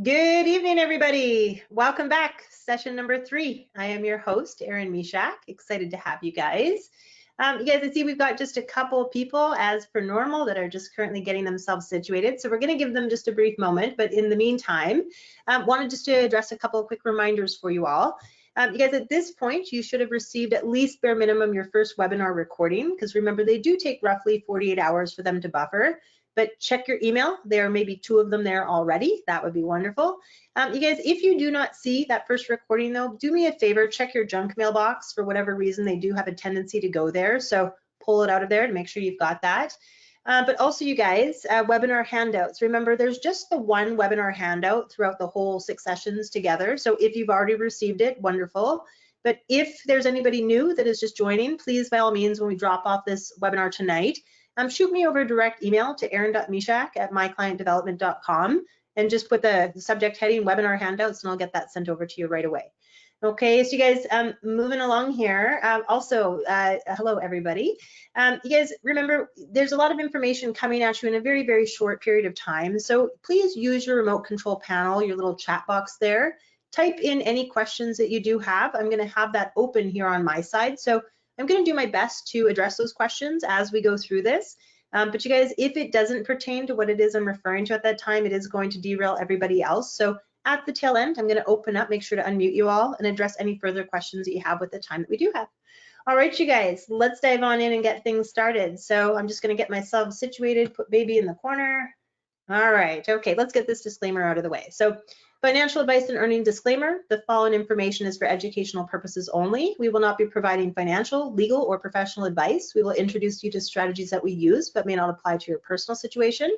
Good evening, everybody. Welcome back. Session number 3. I am your host, Erin Misiak. Excited to have you guys. You guys can see we've got just a couple people as per normal that are just currently getting themselves situated. So we're going to give them just a brief moment. But in the meantime, wanted just to address a couple of quick reminders for you all. You guys, at this point, you should have received at least bare minimum your first webinar recording, because remember, they do take roughly 48 hours for them to buffer. But check your email. There may be 2 of them there already. That would be wonderful. You guys, if you do not see that first recording though, do me a favor, check your junk mailbox. For whatever reason, they do have a tendency to go there. So pull it out of there to make sure you've got that. But also you guys, webinar handouts. Remember, there's just the one webinar handout throughout the whole 6 sessions together. So if you've already received it, wonderful. But if there's anybody new that is just joining, please, by all means, when we drop off this webinar tonight, shoot me over a direct email to erin.misiak@myclientdevelopment.com and just put the subject heading webinar handouts, and I'll get that sent over to you right away. Okay, so you guys, moving along here. Hello everybody. You guys, remember, there's a lot of information coming at you in a very, very short period of time. So please use your remote control panel, your little chat box there. Type in any questions that you do have. I'm going to have that open here on my side. So I'm going to do my best to address those questions as we go through this. But you guys, if it doesn't pertain to what it is I'm referring to at that time, it is going to derail everybody else. So at the tail end, I'm going to open up, make sure to unmute you all, and address any further questions that you have with the time that we do have. All right, you guys, let's dive on in and get things started. So I'm just going to get myself situated, put baby in the corner. All right, okay, let's get this disclaimer out of the way. So financial advice and earning disclaimer: the following information is for educational purposes only. We will not be providing financial, legal, or professional advice. We will introduce you to strategies that we use but may not apply to your personal situation.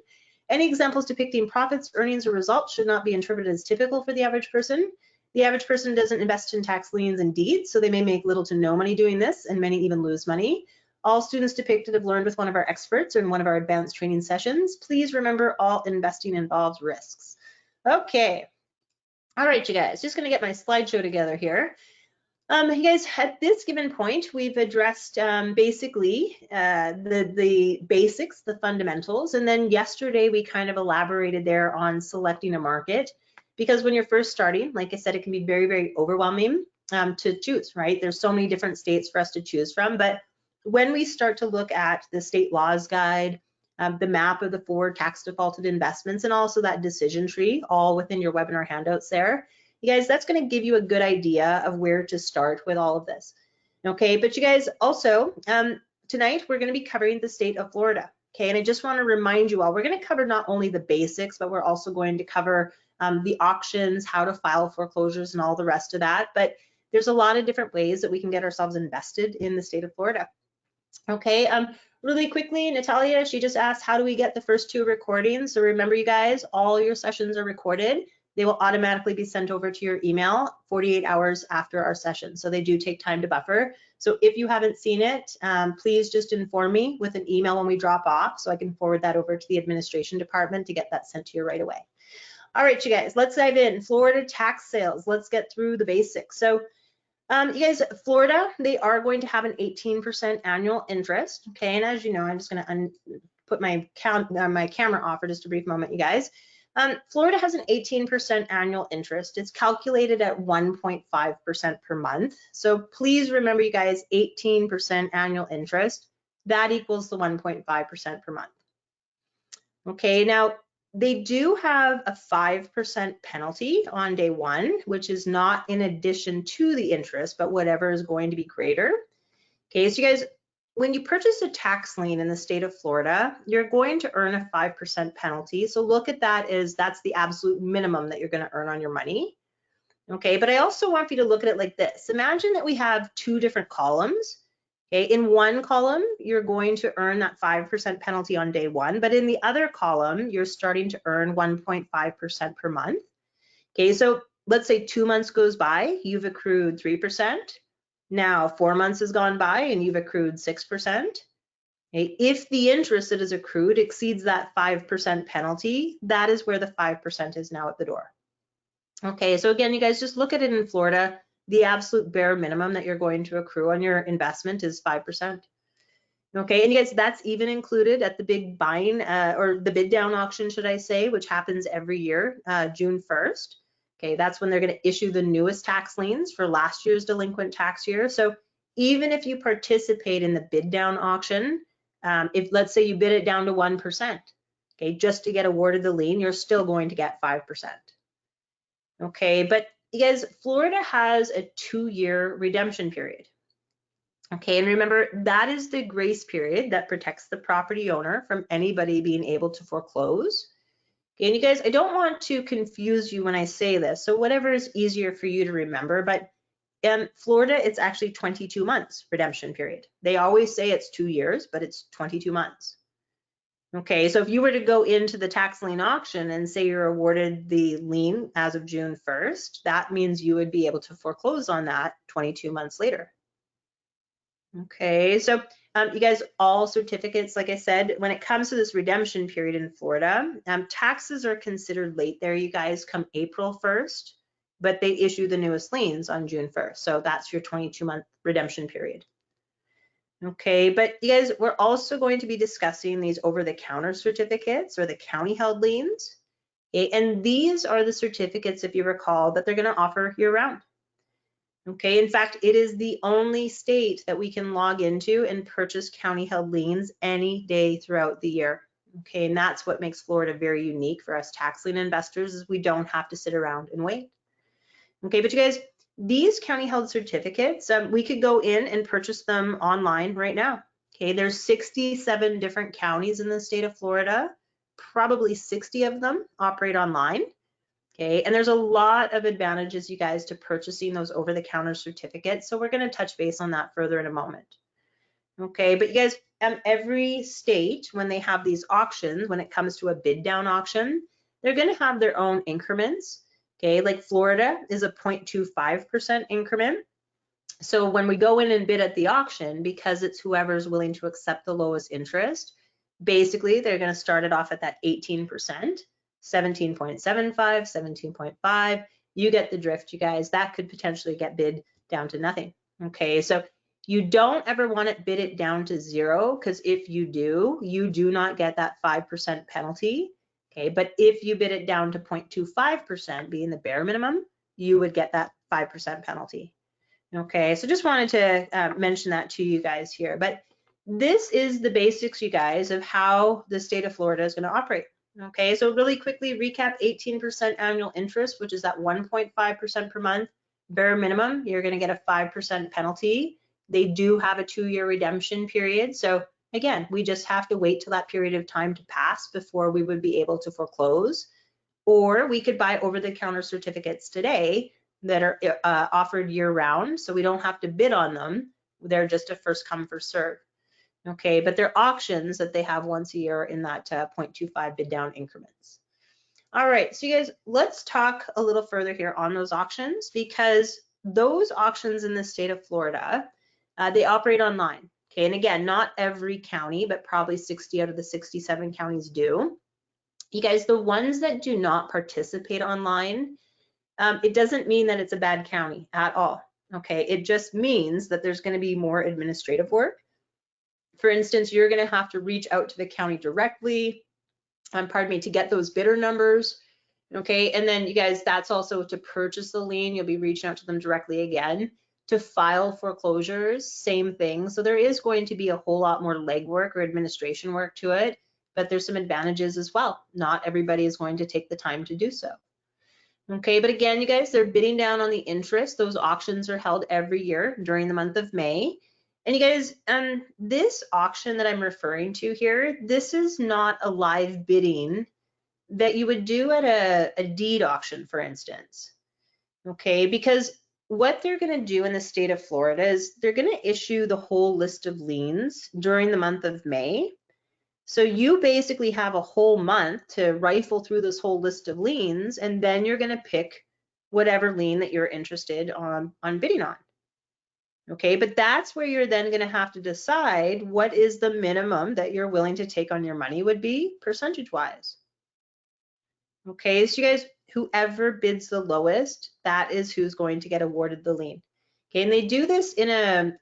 Any examples depicting profits, earnings, or results should not be interpreted as typical for the average person. The average person doesn't invest in tax liens and deeds, so they may make little to no money doing this, and many even lose money. All students depicted have learned with one of our experts or in one of our advanced training sessions. Please remember, all investing involves risks. Okay. All right, you guys, just going to get my slideshow together here. You guys, at this given point, we've addressed basically the basics, the fundamentals, and then yesterday we kind of elaborated there on selecting a market, because when you're first starting, like I said, it can be very, very overwhelming to choose, right? There's so many different states for us to choose from, but when we start to look at the state laws guide, the map of the 4 tax defaulted investments, and also that decision tree, all within your webinar handouts there, you guys, that's going to give you a good idea of where to start with all of this. Okay, but you guys, also tonight we're going to be covering the state of Florida. Okay, and I just want to remind you all, we're going to cover not only the basics, but we're also going to cover the auctions, how to file foreclosures, and all the rest of that. But there's a lot of different ways that we can get ourselves invested in the state of Florida. Okay, really quickly, Natalia, she just asked, how do we get the first 2 recordings? So remember, you guys, all your sessions are recorded. They will automatically be sent over to your email 48 hours after our session. So they do take time to buffer. So if you haven't seen it, please just inform me with an email when we drop off, so I can forward that over to the administration department to get that sent to you right away. All right, you guys, let's dive in. Florida tax sales. Let's get through the basics. So you guys, Florida, they are going to have an 18% annual interest. Okay, and as you know, I'm just going to put my camera off for just a brief moment, you guys. Florida has an 18% annual interest. It's calculated at 1.5% per month. So please remember, you guys, 18% annual interest, that equals the 1.5% per month. Okay, now they do have a 5% penalty on day 1, which is not in addition to the interest, but whatever is going to be greater. Okay, so you guys, when you purchase a tax lien in the state of Florida, you're going to earn a 5% penalty. So look at that as that's the absolute minimum that you're going to earn on your money. Okay, but I also want you to look at it like this. Imagine that we have 2 different columns. Okay, in one column, you're going to earn that 5% penalty on day 1, but in the other column, you're starting to earn 1.5% per month. Okay, so let's say 2 months goes by, you've accrued 3%. Now 4 months has gone by and you've accrued 6%. Okay, if the interest that is accrued exceeds that 5% penalty, that is where the 5% is now at the door. Okay, so again, you guys, just look at it in Florida. The absolute bare minimum that you're going to accrue on your investment is 5%. Okay, and you guys, that's even included at the big buying or the bid down auction, should I say, which happens every year, June 1st. Okay, that's when they're going to issue the newest tax liens for last year's delinquent tax year. So even if you participate in the bid down auction, if let's say you bid it down to 1%, okay, just to get awarded the lien, you're still going to get 5%. Okay, but you guys, Florida has a 2-year redemption period. Okay, and remember, that is the grace period that protects the property owner from anybody being able to foreclose. Okay, and you guys, I don't want to confuse you when I say this, so whatever is easier for you to remember, but in Florida, it's actually 22 months redemption period. They always say it's 2 years, but it's 22 months. Okay, so if you were to go into the tax lien auction and say you're awarded the lien as of June 1st, that means you would be able to foreclose on that 22 months later. Okay, so you guys, all certificates, like I said, when it comes to this redemption period in Florida, taxes are considered late there, you guys, come April 1st, but they issue the newest liens on June 1st. So that's your 22-month redemption period. Okay, but you guys, we're also going to be discussing these over-the-counter certificates or the county-held liens. Okay, and these are the certificates, if you recall, that they're going to offer year-round. Okay, in fact, it is the only state that we can log into and purchase county held liens any day throughout the year. Okay, and that's what makes Florida very unique for us tax lien investors, is we don't have to sit around and wait. Okay, but you guys, these county held certificates, we could go in and purchase them online right now. Okay, there's 67 different counties in the state of Florida. Probably 60 of them operate online. Okay, and there's a lot of advantages, you guys, to purchasing those over-the-counter certificates. So we're going to touch base on that further in a moment. Okay, but you guys, every state, when they have these auctions, when it comes to a bid down auction, they're going to have their own increments. Okay, like Florida is a 0.25% increment. So when we go in and bid at the auction, because it's whoever's willing to accept the lowest interest, basically they're going to start it off at that 18%, 17.75, 17.5. You get the drift, you guys. That could potentially get bid down to nothing. Okay, so you don't ever want to bid it down to 0, because if you do not get that 5% penalty. Okay, but if you bid it down to 0.25%, being the bare minimum, you would get that 5% penalty. Okay, so just wanted to mention that to you guys here. But this is the basics, you guys, of how the state of Florida is going to operate. Okay, so really quickly recap: 18% annual interest, which is that 1.5% per month. Bare minimum, you're going to get a 5% penalty. They do have a 2-year redemption period. So again, we just have to wait till that period of time to pass before we would be able to foreclose. Or we could buy over-the-counter certificates today that are offered year-round, so we don't have to bid on them. They're just a first come, first serve. Okay, but they're auctions that they have once a year in that 0.25 bid down increments. All right, so you guys, let's talk a little further here on those auctions, because those auctions in the state of Florida, they operate online. Okay, and again, not every county, but probably 60 out of the 67 counties do. You guys, the ones that do not participate online, it doesn't mean that it's a bad county at all. Okay, it just means that there's going to be more administrative work. For instance, you're going to have to reach out to the county directly, to get those bidder numbers. Okay, and then you guys, that's also to purchase the lien. You'll be reaching out to them directly again. To file foreclosures, same thing. So there is going to be a whole lot more legwork or administration work to it, but there's some advantages as well. Not everybody is going to take the time to do so. Okay, but again, you guys, they're bidding down on the interest. Those auctions are held every year during the month of May. And you guys, this auction that I'm referring to here, this is not a live bidding that you would do at a deed auction, for instance. Okay, because what they're going to do in the state of Florida is they're going to issue the whole list of liens during the month of May. So you basically have a whole month to rifle through this whole list of liens, and then you're going to pick whatever lien that you're interested on bidding on. Okay, but that's where you're then going to have to decide what is the minimum that you're willing to take on your money would be percentage-wise. Okay, so you guys, whoever bids the lowest, that is who's going to get awarded the lien. Okay, and they do this in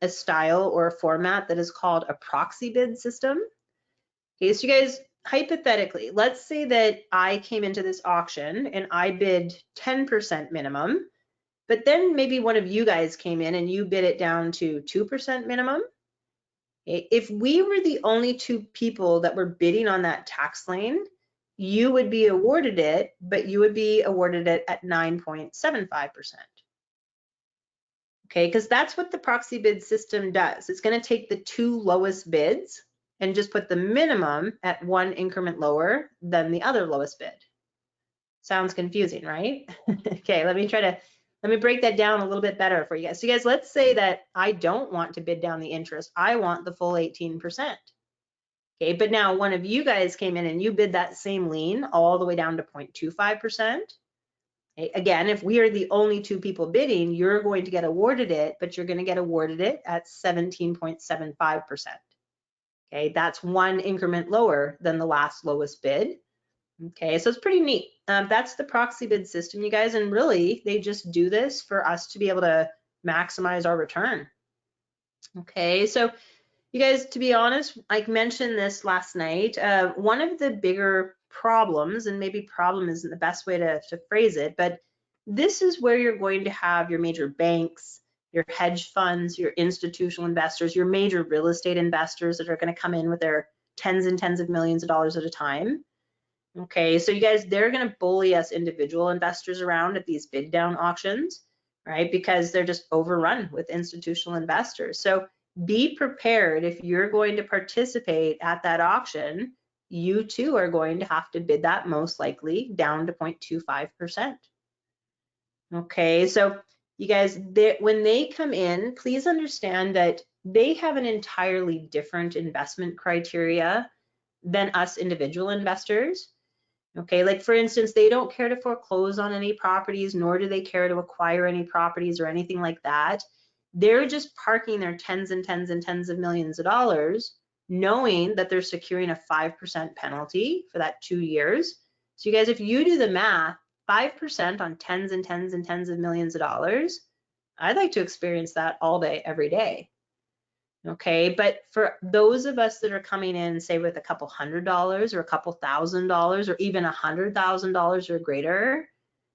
a style or a format that is called a proxy bid system. Okay, so you guys, hypothetically, let's say that I came into this auction and I bid 10% minimum, but then maybe one of you guys came in and you bid it down to 2% minimum. Okay, if we were the only two people that were bidding on that tax lane, you would be awarded it, but you would be awarded it at 9.75%. Okay, because that's what the proxy bid system does. It's going to take the two lowest bids and just put the minimum at one increment lower than the other lowest bid. Sounds confusing, right? Okay, let me break that down a little bit better for you guys. So you guys, let's say that I don't want to bid down the interest. I want the full 18%. Okay, but now one of you guys came in and you bid that same lien all the way down to 0.25%. Again, if we are the only two people bidding, you're going to get awarded it, but you're going to get awarded it at 17.75%. Okay, that's one increment lower than the last lowest bid. Okay, so it's pretty neat. That's the proxy bid system, you guys, and really they just do this for us to be able to maximize our return. Okay, so you guys, to be honest, I mentioned this last night. One of the bigger problems, and maybe problem isn't the best way to phrase it, but this is where you're going to have your major banks, your hedge funds, your institutional investors, your major real estate investors that are going to come in with their tens and tens of millions of dollars at a time. Okay, so you guys, they're going to bully us individual investors around at these bid down auctions, right? Because they're just overrun with institutional investors. So be prepared if you're going to participate at that auction, you too are going to have to bid that most likely down to 0.25%. Okay, so you guys, when they come in, please understand that they have an entirely different investment criteria than us individual investors. Okay, like for instance, they don't care to foreclose on any properties, nor do they care to acquire any properties or anything like that. They're just parking their tens and tens and tens of millions of dollars, knowing that they're securing a 5% penalty for that 2 years. So you guys, if you do the math, 5% on tens and tens and tens of millions of dollars, I'd like to experience that all day, every day. Okay, but for those of us that are coming in, say with a couple $100 or a couple $1,000 or even $100,000 or greater,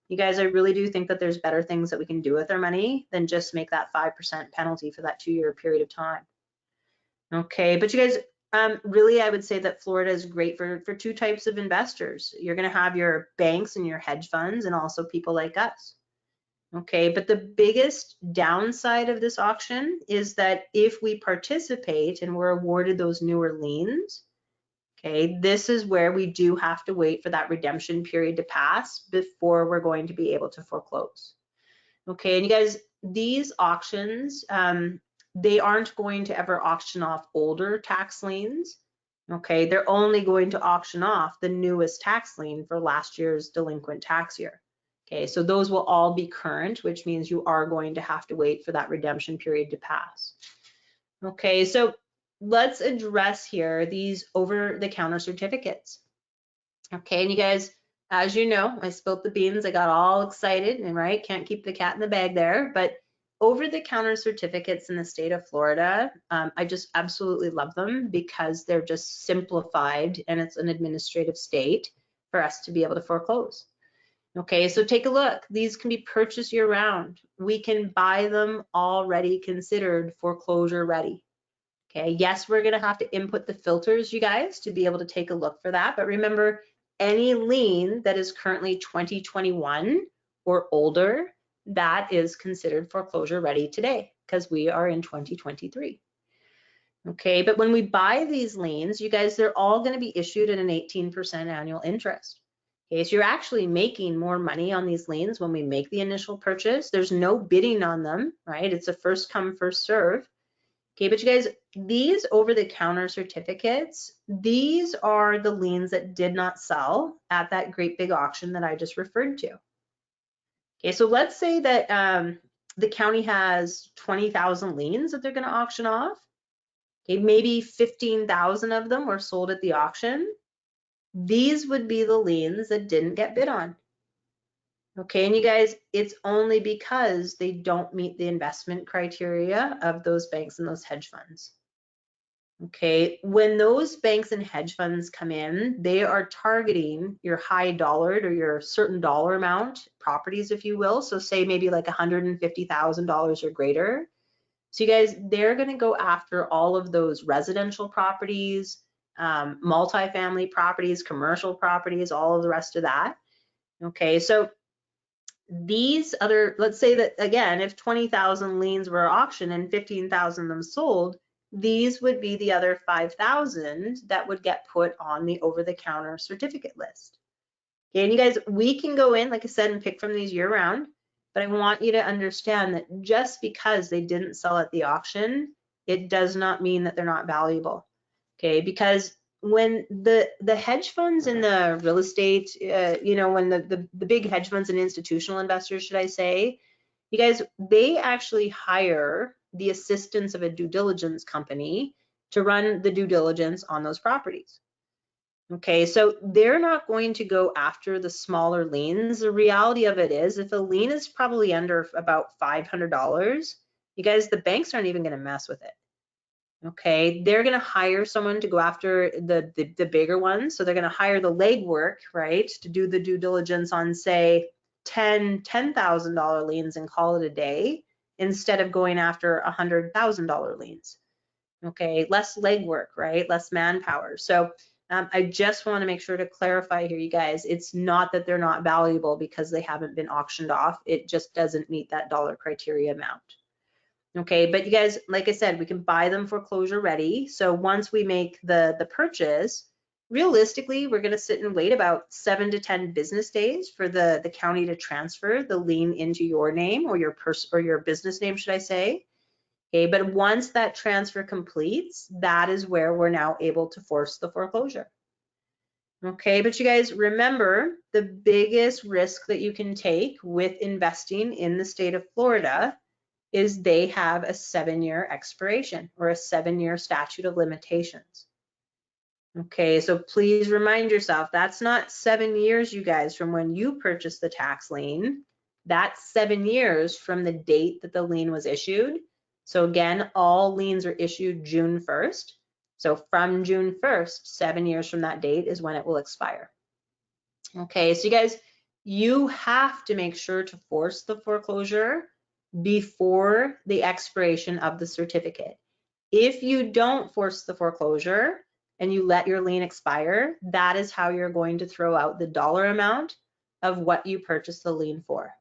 you guys, I really do think that there's better things that we can do with our money than just make that 5% penalty for that 2-year period of time. Okay, but you guys, really, I would say that Florida is great for two types of investors. You're going to have your banks and your hedge funds and also people like us. Okay, but the biggest downside of this auction is that if we participate and we're awarded those newer liens, okay, this is where we do have to wait for that redemption period to pass before we're going to be able to foreclose. Okay, and you guys, these auctions, they aren't going to ever auction off older tax liens. Okay, they're only going to auction off the newest tax lien for last year's delinquent tax year. Okay, so those will all be current, which means you are going to have to wait for that redemption period to pass. Okay, so let's address here these over-the-counter certificates. Okay, and you guys, as you know, I spilled the beans, I got all excited, and right, can't keep the cat in the bag there, but over-the-counter certificates in the state of Florida, I just absolutely love them because they're just simplified and it's an administrative state for us to be able to foreclose. Okay, so take a look. These can be purchased year-round. We can buy them already considered foreclosure ready. Okay, yes, we're gonna have to input the filters, you guys, to be able to take a look for that. But remember, any lien that is currently 2021 or older, that is considered foreclosure ready today because we are in 2023. Okay, but when we buy these liens, you guys, they're all gonna be issued at an 18% annual interest. Okay, so you're actually making more money on these liens when we make the initial purchase. There's no bidding on them, right? It's a first come, first serve. Okay, but you guys, these over-the-counter certificates, these are the liens that did not sell at that great big auction that I just referred to. Okay, so let's say that the county has 20,000 liens that they're going to auction off. Okay, maybe 15,000 of them were sold at the auction. These would be the liens that didn't get bid on. Okay, and you guys, it's only because they don't meet the investment criteria of those banks and those hedge funds. Okay, when those banks and hedge funds come in, they are targeting your high dollared or your certain dollar amount properties, if you will. So say maybe like $150,000 or greater. So you guys, they're going to go after all of those residential properties, multifamily properties, commercial properties, all of the rest of that. Okay, so these other, let's say that again, if 20,000 liens were auctioned and 15,000 of them sold, these would be the other 5,000 that would get put on the over-the-counter certificate list. Okay, and you guys, we can go in, like I said, and pick from these year round, but I want you to understand that just because they didn't sell at the auction, it does not mean that they're not valuable. Okay, because when the hedge funds and the real estate, when the big hedge funds and institutional investors, should I say, you guys, they actually hire the assistance of a due diligence company to run the due diligence on those properties. Okay, so they're not going to go after the smaller liens. The reality of it is, if a lien is probably under about $500, you guys, the banks aren't even going to mess with it. Okay, they're going to hire someone to go after the bigger ones. So they're going to hire the legwork, right, to do the due diligence on, say, $10,000 liens and call it a day, instead of going after $100,000 liens. Okay, less legwork, right, less manpower. So I just want to make sure to clarify here, you guys, it's not that they're not valuable because they haven't been auctioned off. It just doesn't meet that dollar criteria amount. Okay, but you guys, like I said, we can buy them foreclosure ready. So once we make the purchase, realistically, we're going to sit and wait about 7 to 10 business days for the county to transfer the lien into your name, or your business name, should I say. Okay, but once that transfer completes, that is where we're now able to force the foreclosure. Okay, but you guys, remember, the biggest risk that you can take with investing in the state of Florida is they have a 7-year expiration, or a 7-year statute of limitations. Okay, so please remind yourself, that's not 7 years, you guys, from when you purchased the tax lien. That's 7 years from the date that the lien was issued. So again, all liens are issued June 1st. So from June 1st, 7 years from that date is when it will expire. Okay, so you guys, you have to make sure to force the foreclosure before the expiration of the certificate. If you don't force the foreclosure and you let your lien expire, that is how you're going to throw out the dollar amount of what you purchased the lien for.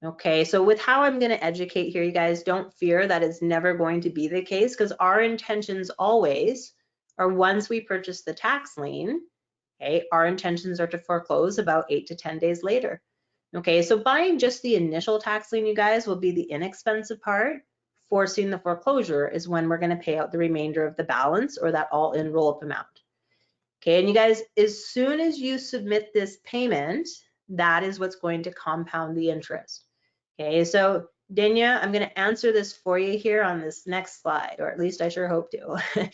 Okay, so with how I'm going to educate here, you guys, don't fear that is never going to be the case, because our intentions always are, once we purchase the tax lien, okay, our intentions are to foreclose about 8 to 10 days later. Okay, so buying just the initial tax lien, you guys, will be the inexpensive part. Forcing the foreclosure is when we're going to pay out the remainder of the balance, or that all-in roll-up amount. Okay, and you guys, as soon as you submit this payment, that is what's going to compound the interest. Okay, so Denya, I'm going to answer this for you here on this next slide, or at least I sure hope to.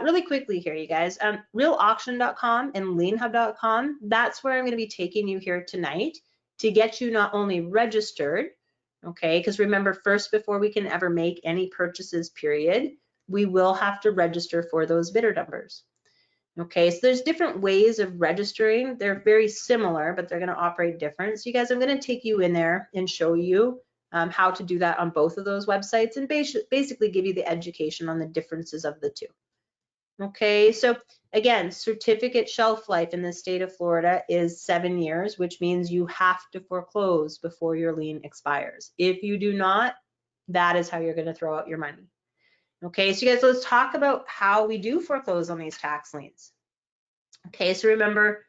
Really quickly here, you guys, realauction.com and lienhub.com, that's where I'm going to be taking you here tonight to get you not only registered, okay, because remember, first, before we can ever make any purchases, period, we will have to register for those bidder numbers. Okay, so there's different ways of registering. They're very similar, but they're going to operate different. So you guys, I'm going to take you in there and show you how to do that on both of those websites, and basically give you the education on the differences of the two. Okay, so again, certificate shelf life in the state of Florida is 7 years, which means you have to foreclose before your lien expires. If you do not, that is how you're going to throw out your money. Okay, so you guys, let's talk about how we do foreclose on these tax liens. Okay, so remember,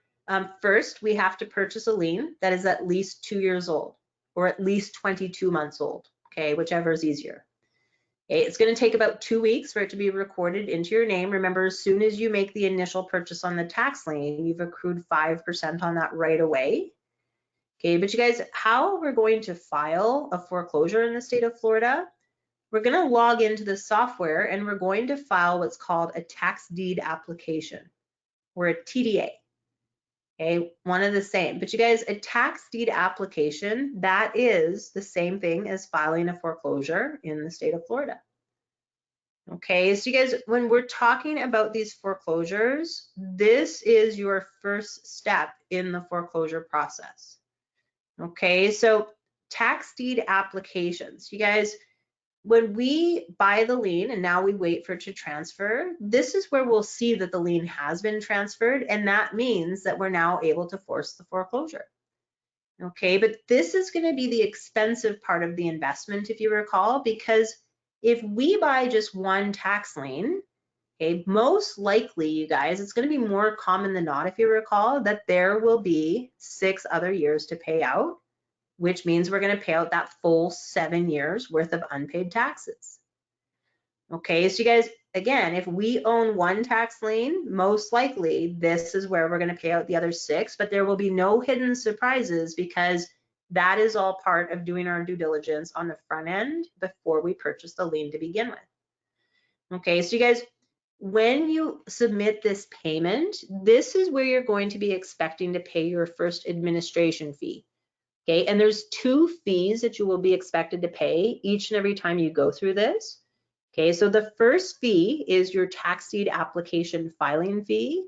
first we have to purchase a lien that is at least 2 years old, or at least 22 months old, okay, whichever is easier. Okay, it's going to take about 2 weeks for it to be recorded into your name. Remember, as soon as you make the initial purchase on the tax lien, you've accrued 5% on that right away. Okay, but you guys, how we're going to file a foreclosure in the state of Florida, we're going to log into the software and we're going to file what's called a tax deed application, or a TDA. Okay, one of the same. But you guys, a tax deed application, that is the same thing as filing a foreclosure in the state of Florida. Okay, so you guys, when we're talking about these foreclosures, this is your first step in the foreclosure process. Okay, so tax deed applications, you guys, when we buy the lien and now we wait for it to transfer, this is where we'll see that the lien has been transferred, and that means that we're now able to force the foreclosure. Okay, but this is going to be the expensive part of the investment, if you recall, because if we buy just one tax lien, okay, most likely, you guys, it's going to be more common than not, if you recall, that there will be 6 other years to pay out, which means we're going to pay out that full 7 years worth of unpaid taxes. Okay, so you guys, again, if we own one tax lien, most likely this is where we're going to pay out the other 6, but there will be no hidden surprises because that is all part of doing our due diligence on the front end before we purchase the lien to begin with. Okay, so you guys, when you submit this payment, this is where you're going to be expecting to pay your first administration fee. Okay, and there's 2 fees that you will be expected to pay each and every time you go through this. Okay, so the first fee is your tax deed application filing fee.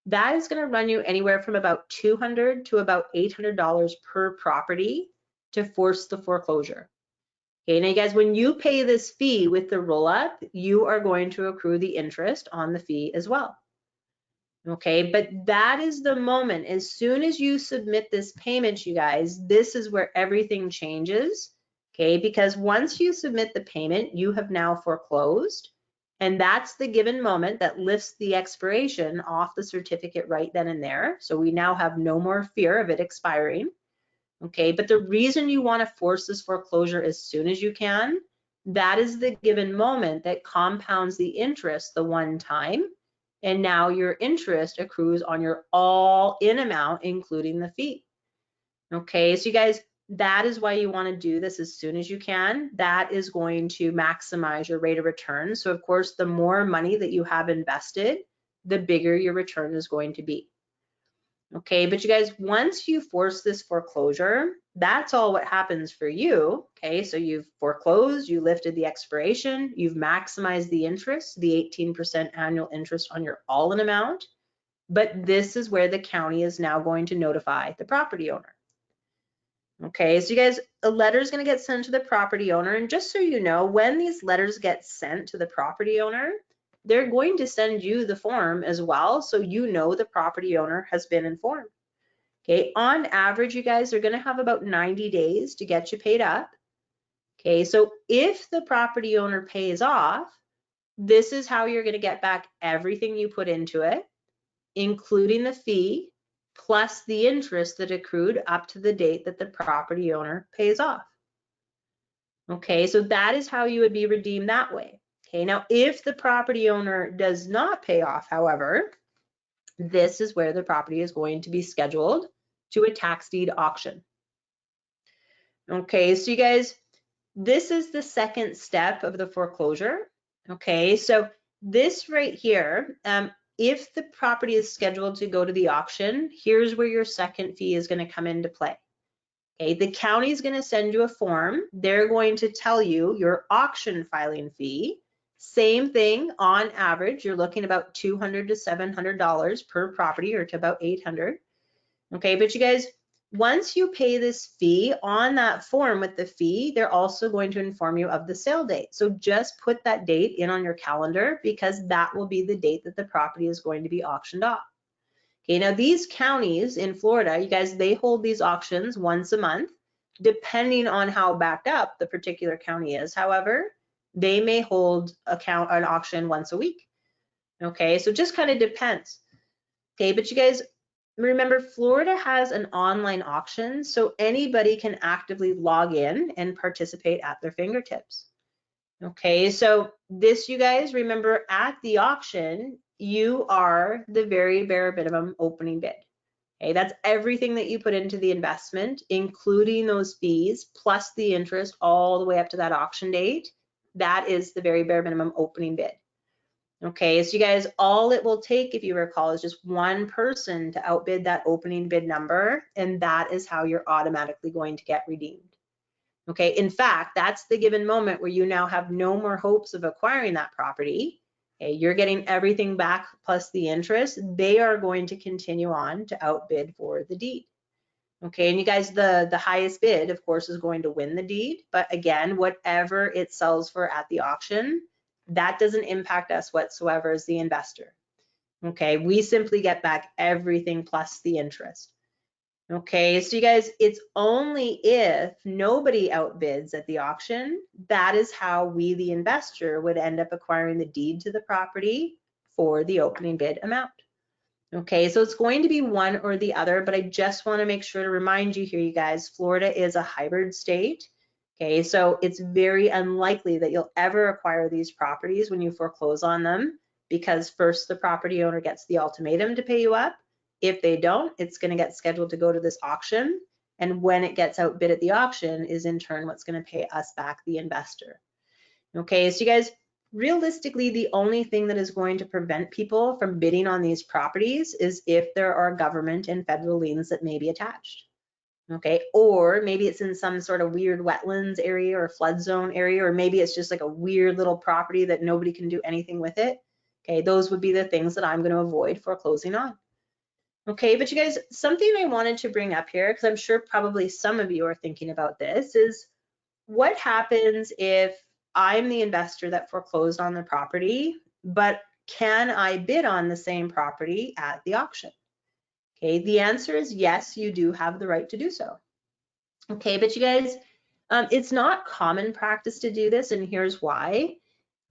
That is going to run you anywhere from about $200 to about $800 per property to force the foreclosure. Okay, now you guys, when you pay this fee with the roll-up, you are going to accrue the interest on the fee as well. Okay, but that is the moment. As soon as you submit this payment, you guys, this is where everything changes. Okay, because once you submit the payment, you have now foreclosed, and that's the given moment that lifts the expiration off the certificate right then and there. So we now have no more fear of it expiring. Okay, but the reason you want to force this foreclosure as soon as you can, that is the given moment that compounds the interest the one time, and now your interest accrues on your all-in amount, including the fee. Okay, so you guys, that is why you want to do this as soon as you can. That is going to maximize your rate of return. So of course, the more money that you have invested, the bigger your return is going to be. Okay, but you guys, once you force this foreclosure, that's all what happens for you. Okay, so you've foreclosed, you lifted the expiration, you've maximized the interest, the 18% annual interest on your all-in amount, but this is where the county is now going to notify the property owner. Okay, so you guys, a letter is going to get sent to the property owner, and just so you know, when these letters get sent to the property owner, they're going to send you the form as well, so you know the property owner has been informed. Okay, on average, you guys are going to have about 90 days to get you paid up. Okay, so if the property owner pays off, this is how you're going to get back everything you put into it, including the fee, plus the interest that accrued up to the date that the property owner pays off. Okay, so that is how you would be redeemed that way. Okay, now if the property owner does not pay off, however, this is where the property is going to be scheduled to a tax deed auction. Okay, so you guys, this is the second step of the foreclosure. Okay, so this right here, if the property is scheduled to go to the auction, here's where your second fee is going to come into play. Okay, the county is going to send you a form. They're going to tell you your auction filing fee. Same thing, on average, you're looking about $200 to $700 per property, or to about $800. Okay, but you guys, once you pay this fee, on that form with the fee, they're also going to inform you of the sale date. So just put that date in on your calendar, because that will be the date that the property is going to be auctioned off. Okay, now these counties in Florida, you guys, they hold these auctions once a month, depending on how backed up the particular county is. However, they may hold an auction once a week. Okay, so just kind of depends. Okay, but you guys, remember, Florida has an online auction, so anybody can actively log in and participate at their fingertips. Okay, so this, you guys, remember, at the auction, you are the very bare minimum opening bid. Okay, that's everything that you put into the investment, including those fees, plus the interest all the way up to that auction date. That is the very bare minimum opening bid. Okay, so you guys, all it will take, if you recall, is just one person to outbid that opening bid number, and that is how you're automatically going to get redeemed. Okay, in fact, that's the given moment where you now have no more hopes of acquiring that property. Okay, you're getting everything back plus the interest. They are going to continue on to outbid for the deed. Okay, and you guys, the highest bid, of course, is going to win the deed. But again, whatever it sells for at the auction, that doesn't impact us whatsoever as the investor. Okay, we simply get back everything plus the interest. Okay, so you guys, it's only if nobody outbids at the auction, that is how we, the investor, would end up acquiring the deed to the property for the opening bid amount. Okay, so it's going to be one or the other, but I just want to make sure to remind you here, you guys, Florida is a hybrid state. Okay, so it's very unlikely that you'll ever acquire these properties when you foreclose on them, because first the property owner gets the ultimatum to pay you up. If they don't, it's going to get scheduled to go to this auction. And when it gets outbid at the auction is in turn what's going to pay us back, the investor. Okay, so you guys, realistically, the only thing that is going to prevent people from bidding on these properties is if there are government and federal liens that may be attached. Okay, or maybe it's in some sort of weird wetlands area or flood zone area, or maybe it's just like a weird little property that nobody can do anything with it. Okay, those would be the things that I'm going to avoid foreclosing on. Okay, but you guys, something I wanted to bring up here, because I'm sure probably some of you are thinking about this, is what happens if I'm the investor that foreclosed on the property, but can I bid on the same property at the auction? Okay, the answer is yes, you do have the right to do so. Okay, but you guys, it's not common practice to do this, and here's why.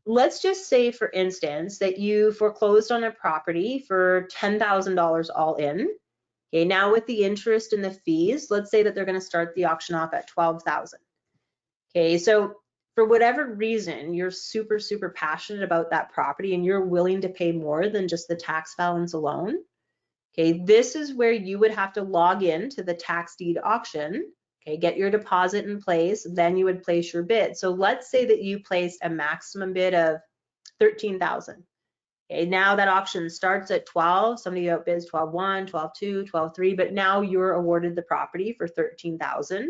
Let's just say, for instance, that you foreclosed on a property for $10,000 all in. Okay, now with the interest and the fees, let's say that they're going to start the auction off at $12,000. Okay, so for whatever reason, you're super, super passionate about that property and you're willing to pay more than just the tax balance alone. Okay, this is where you would have to log in to the tax deed auction. Okay, get your deposit in place, then you would place your bid. So let's say that you placed a maximum bid of $13,000. Okay, now that auction starts at 12, somebody outbids 12.1, 12.2, 12.3, but now you're awarded the property for $13,000.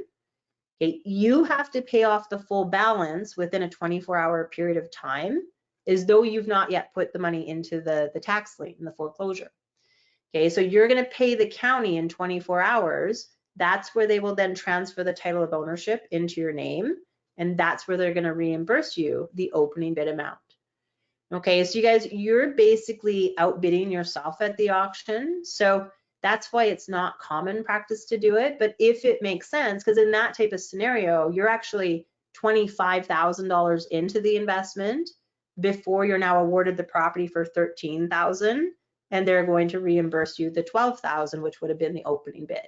Okay, you have to pay off the full balance within a 24-hour period of time, as though you've not yet put the money into the tax lien, the foreclosure. Okay, so you're going to pay the county in 24 hours. That's where they will then transfer the title of ownership into your name, and that's where they're going to reimburse you the opening bid amount. Okay, so you guys, you're basically outbidding yourself at the auction. So that's why it's not common practice to do it. But if it makes sense, because in that type of scenario, you're actually $25,000 into the investment before you're now awarded the property for $13,000, and they're going to reimburse you the $12,000, which would have been the opening bid.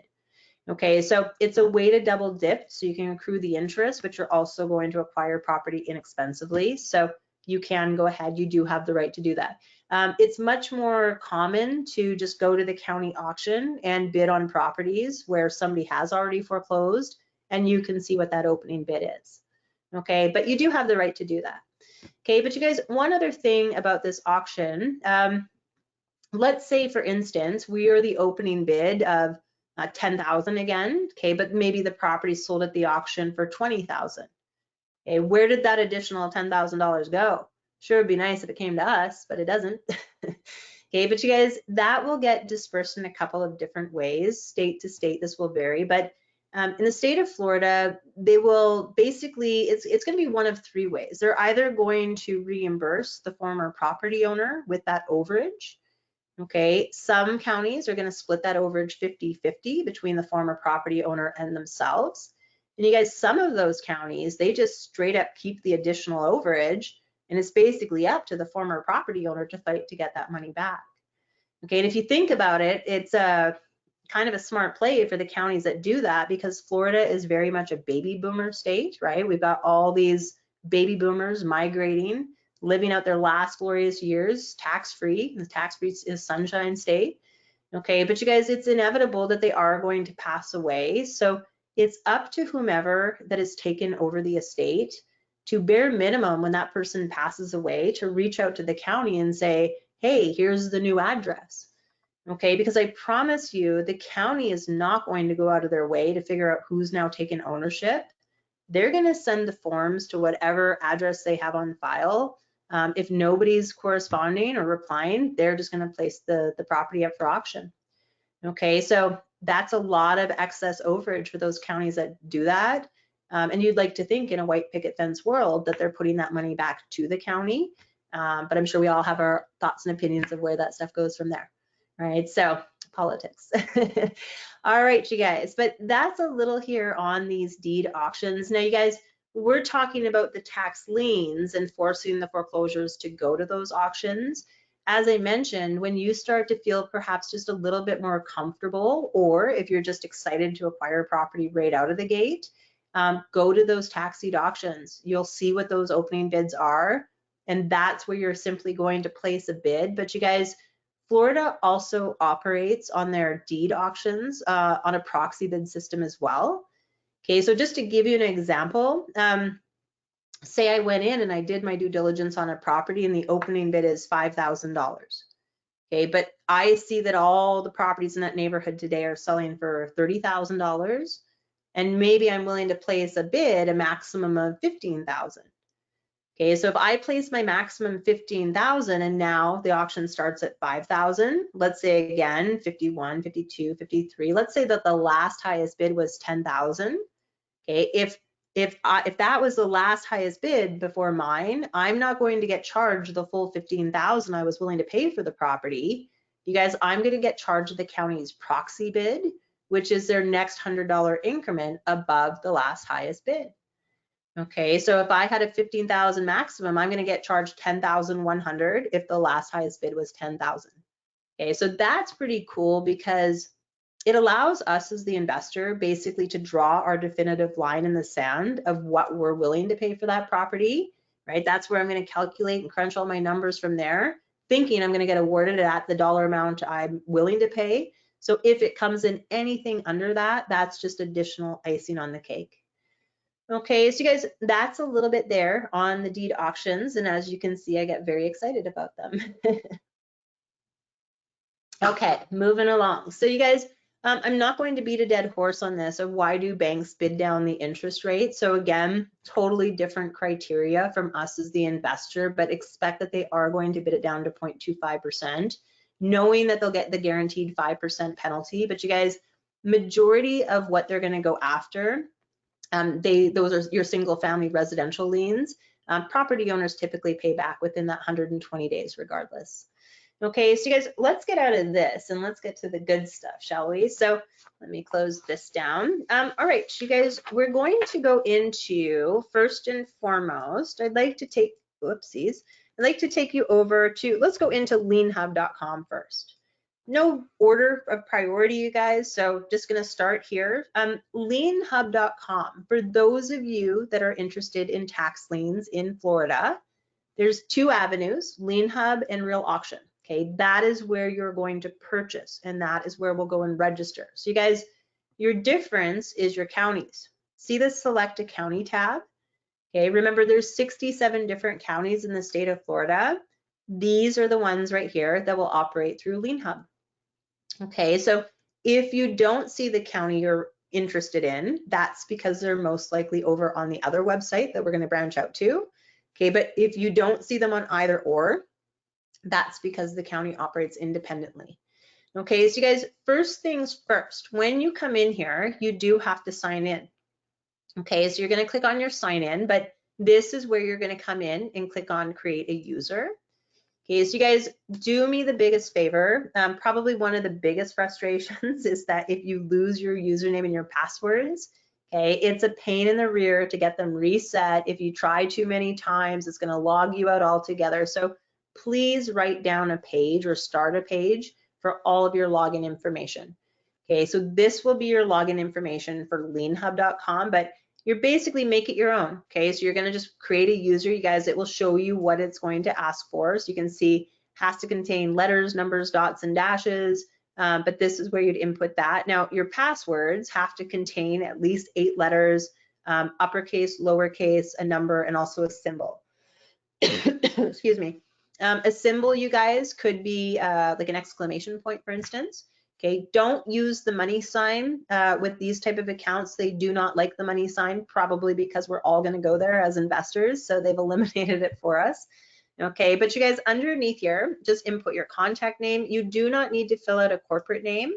Okay, so it's a way to double dip, so you can accrue the interest, but you're also going to acquire property inexpensively. So you can go ahead, you do have the right to do that. It's much more common to just go to the county auction and bid on properties where somebody has already foreclosed, and you can see what that opening bid is. Okay, but you do have the right to do that. Okay, but you guys, one other thing about this auction, let's say, for instance, we are the opening bid of 10,000 again, okay, but maybe the property sold at the auction for 20,000. Okay, where did that additional $10,000 go? Sure, it'd be nice if it came to us, but it doesn't. Okay, but you guys, that will get dispersed in a couple of different ways. State to state, this will vary, but in the state of Florida, they will basically, it's going to be one of three ways. They're either going to reimburse the former property owner with that overage. Okay, some counties are going to split that overage 50-50 between the former property owner and themselves. And you guys, some of those counties, they just straight up keep the additional overage, and it's basically up to the former property owner to fight to get that money back. Okay, and if you think about it, it's a kind of a smart play for the counties that do that, because Florida is very much a baby boomer state, right? We've got all these baby boomers migrating, living out their last glorious years tax-free. The tax-free is Sunshine State. Okay, but you guys, it's inevitable that they are going to pass away. So it's up to whomever that is taken over the estate to bare minimum when that person passes away to reach out to the county and say, hey, here's the new address. Okay, because I promise you, the county is not going to go out of their way to figure out who's now taken ownership. They're going to send the forms to whatever address they have on file. If nobody's corresponding or replying, they're just going to place the property up for auction. Okay, so that's a lot of excess overage for those counties that do that. And you'd like to think in a white picket fence world that they're putting that money back to the county. But I'm sure we all have our thoughts and opinions of where that stuff goes from there. Right, so politics. All right, you guys, but that's a little here on these deed auctions. Now, you guys, we're talking about the tax liens and forcing the foreclosures to go to those auctions. As I mentioned, when you start to feel perhaps just a little bit more comfortable, or if you're just excited to acquire property right out of the gate, go to those tax deed auctions. You'll see what those opening bids are, and that's where you're simply going to place a bid. But you guys, Florida also operates on their deed auctions on a proxy bid system as well. Okay, so just to give you an example, say I went in and I did my due diligence on a property and the opening bid is $5,000. Okay, but I see that all the properties in that neighborhood today are selling for $30,000, and maybe I'm willing to place a bid a maximum of $15,000. Okay, so if I place my maximum 15,000 and now the auction starts at 5,000, let's say again, 51, 52, 53, let's say that the last highest bid was 10,000. Okay, if that was the last highest bid before mine, I'm not going to get charged the full 15,000 I was willing to pay for the property. You guys, I'm going to get charged the county's proxy bid, which is their next $100 increment above the last highest bid. Okay, so if I had a 15,000 maximum, I'm going to get charged 10,100 if the last highest bid was 10,000. Okay, so that's pretty cool because it allows us as the investor basically to draw our definitive line in the sand of what we're willing to pay for that property, right? That's where I'm going to calculate and crunch all my numbers from there, thinking I'm going to get awarded at the dollar amount I'm willing to pay. So if it comes in anything under that, that's just additional icing on the cake. Okay, so you guys, that's a little bit there on the deed auctions, and as you can see, I get very excited about them. Okay, moving along. So you guys, I'm not going to beat a dead horse on this of why do banks bid down the interest rate. So again, totally different criteria from us as the investor, but expect that they are going to bid it down to 0.25%, knowing that they'll get the guaranteed 5% penalty. But you guys, majority of what they're going to go after, those are your single family residential liens. Property owners typically pay back within that 120 days regardless. Okay, so you guys, let's get out of this and let's get to the good stuff, shall we? So let me close this down. All right, you guys, we're going to go into, first and foremost, I'd like to take you over to, let's go into lienhub.com first. No order of priority, you guys, so just gonna start here. Lienhub.com, for those of you that are interested in tax liens in Florida, there's two avenues, Lienhub and Real Auction. Okay, that is where you're going to purchase, and that is where we'll go and register. So you guys, your difference is your counties. See the Select a County tab? Okay, remember there's 67 different counties in the state of Florida. These are the ones right here that will operate through Lienhub. Okay, so if you don't see the county you're interested in, that's because they're most likely over on the other website that we're going to branch out to. Okay, but if you don't see them on either or, that's because the county operates independently. Okay, so you guys, first things first, when you come in here, you do have to sign in. Okay, so you're going to click on your sign in, but this is where you're going to come in and click on create a user. Okay, so you guys, do me the biggest favor. Probably one of the biggest frustrations is that if you lose your username and your passwords, okay, it's a pain in the rear to get them reset. If you try too many times, it's going to log you out altogether. So please write down a page or start a page for all of your login information. Okay, so this will be your login information for lienhub.com, but you're basically make it your own. Okay, so you're going to just create a user, you guys. It will show you what it's going to ask for. So you can see has to contain letters, numbers, dots, and dashes. But this is where you'd input that. Now your passwords have to contain at least 8 letters, uppercase, lowercase, a number, and also a symbol. Excuse me. A symbol, you guys, could be like an exclamation point, for instance. Okay, don't use the money sign with these type of accounts. They do not like the money sign, probably because we're all going to go there as investors, so they've eliminated it for us. Okay, but you guys, underneath here, just input your contact name. You do not need to fill out a corporate name.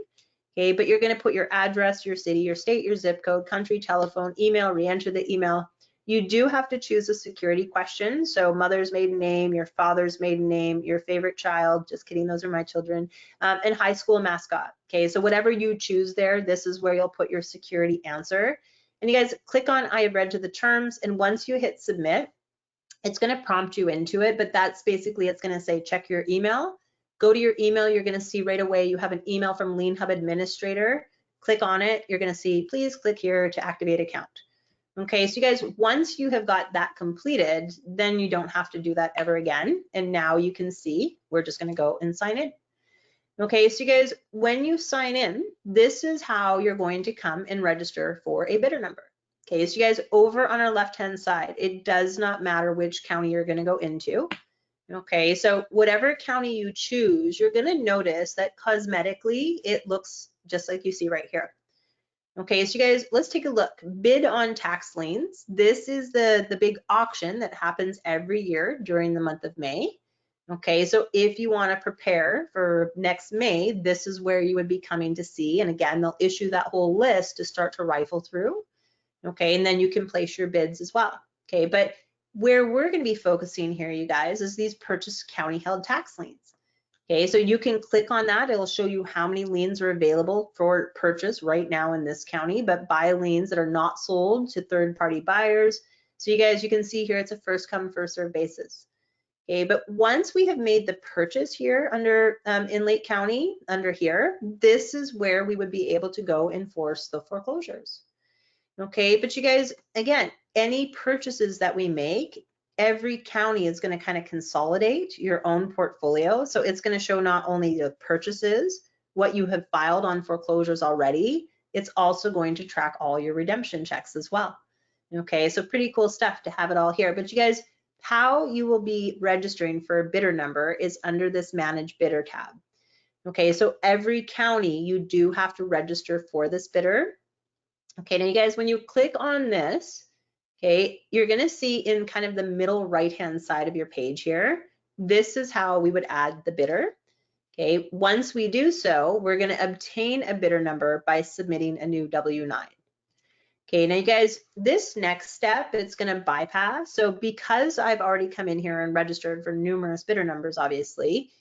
Okay, but you're going to put your address, your city, your state, your zip code, country, telephone, email, re-enter the email. You do have to choose a security question. So mother's maiden name, your father's maiden name, your favorite child, just kidding, those are my children, and high school mascot. Okay, so whatever you choose there, this is where you'll put your security answer. And you guys click on I have read to the terms, and once you hit submit, it's going to prompt you into it, but that's basically, it's going to say check your email. Go to your email, you're going to see right away you have an email from Lien Hub Administrator. Click on it, you're going to see please click here to activate account. Okay, so you guys, once you have got that completed, then you don't have to do that ever again. And now you can see, we're just going to go and sign in. Okay, so you guys, when you sign in, this is how you're going to come and register for a bidder number. Okay, so you guys, over on our left-hand side, it does not matter which county you're going to go into. Okay, so whatever county you choose, you're going to notice that cosmetically, it looks just like you see right here. Okay, so you guys, let's take a look. Bid on tax liens. This is the big auction that happens every year during the month of May. Okay, so if you want to prepare for next May, this is where you would be coming to see. And again, they'll issue that whole list to start to rifle through. Okay, and then you can place your bids as well. Okay, but where we're going to be focusing here, you guys, is these purchase county held tax liens. Okay, so you can click on that. It'll show you how many liens are available for purchase right now in this county, but buy liens that are not sold to third-party buyers. So you guys, you can see here, it's a first come, first served basis. Okay, but once we have made the purchase here under in Lake County, under here, this is where we would be able to go enforce the foreclosures. Okay, but you guys, again, any purchases that we make, every county is going to kind of consolidate your own portfolio. So it's going to show not only the purchases, what you have filed on foreclosures already, it's also going to track all your redemption checks as well. Okay, so pretty cool stuff to have it all here. But you guys, how you will be registering for a bidder number is under this Manage Bidder tab. Okay, so every county you do have to register for this bidder. Okay, now you guys, when you click on this, okay, you're gonna see in kind of the middle right-hand side of your page here, this is how we would add the bidder. Okay, once we do so, we're gonna obtain a bidder number by submitting a new W-9. Okay, now you guys, this next step, it's gonna bypass. So because I've already come in here and registered for numerous bidder numbers, obviously,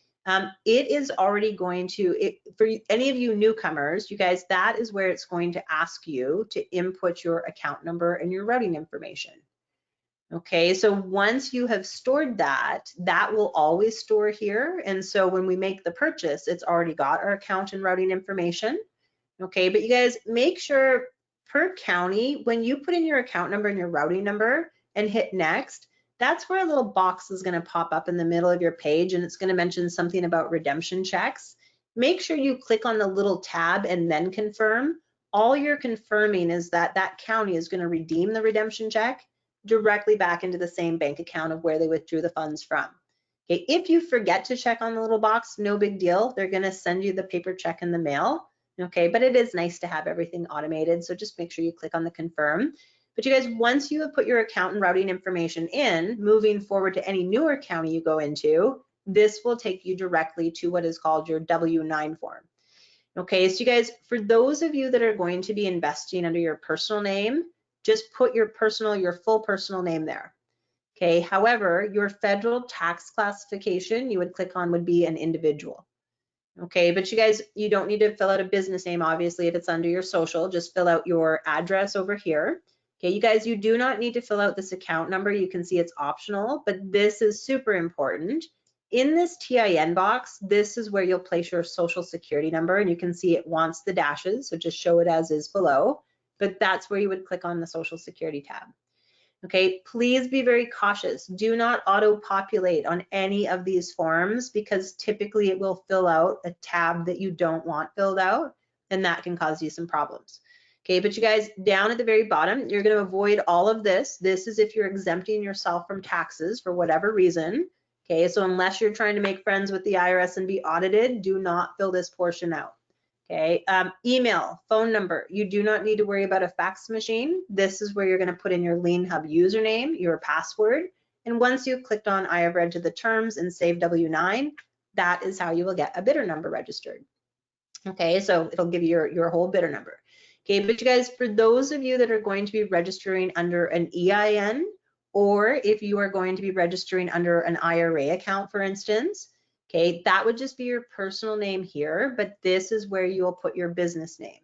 it is already going to, for any of you newcomers, you guys, that is where it's going to ask you to input your account number and your routing information. Okay, so once you have stored that, that will always store here. And so when we make the purchase, it's already got our account and routing information. Okay, but you guys, make sure per county, when you put in your account number and your routing number and hit next, that's where a little box is going to pop up in the middle of your page, and it's going to mention something about redemption checks. Make sure you click on the little tab and then confirm. All you're confirming is that that county is going to redeem the redemption check directly back into the same bank account of where they withdrew the funds from. Okay, if you forget to check on the little box, no big deal. They're going to send you the paper check in the mail. Okay, but it is nice to have everything automated, so just make sure you click on the confirm. But you guys, once you have put your account and routing information in, moving forward to any newer county you go into, this will take you directly to what is called your W-9 form. Okay, so you guys, for those of you that are going to be investing under your personal name, just put your full personal name there. Okay, however, your federal tax classification you would click on would be an individual. Okay, but you guys, you don't need to fill out a business name, obviously, if it's under your social, just fill out your address over here. Okay, you guys, you do not need to fill out this account number. You can see it's optional, but this is super important. In this TIN box, this is where you'll place your social security number, and you can see it wants the dashes, so just show it as is below, but that's where you would click on the social security tab. Okay, please be very cautious. Do not auto-populate on any of these forms because typically it will fill out a tab that you don't want filled out, and that can cause you some problems. Okay, but you guys, down at the very bottom, you're going to avoid all of this. This is if you're exempting yourself from taxes for whatever reason. Okay, so unless you're trying to make friends with the IRS and be audited, do not fill this portion out. Okay, email, phone number. You do not need to worry about a fax machine. This is where you're going to put in your Lien Hub username, your password, and once you've clicked on I have read to the terms and save W-9, that is how you will get a bidder number registered. Okay, so it'll give you your whole bidder number. Okay, but you guys, for those of you that are going to be registering under an EIN, or if you are going to be registering under an IRA account, for instance, okay, that would just be your personal name here, but this is where you will put your business name.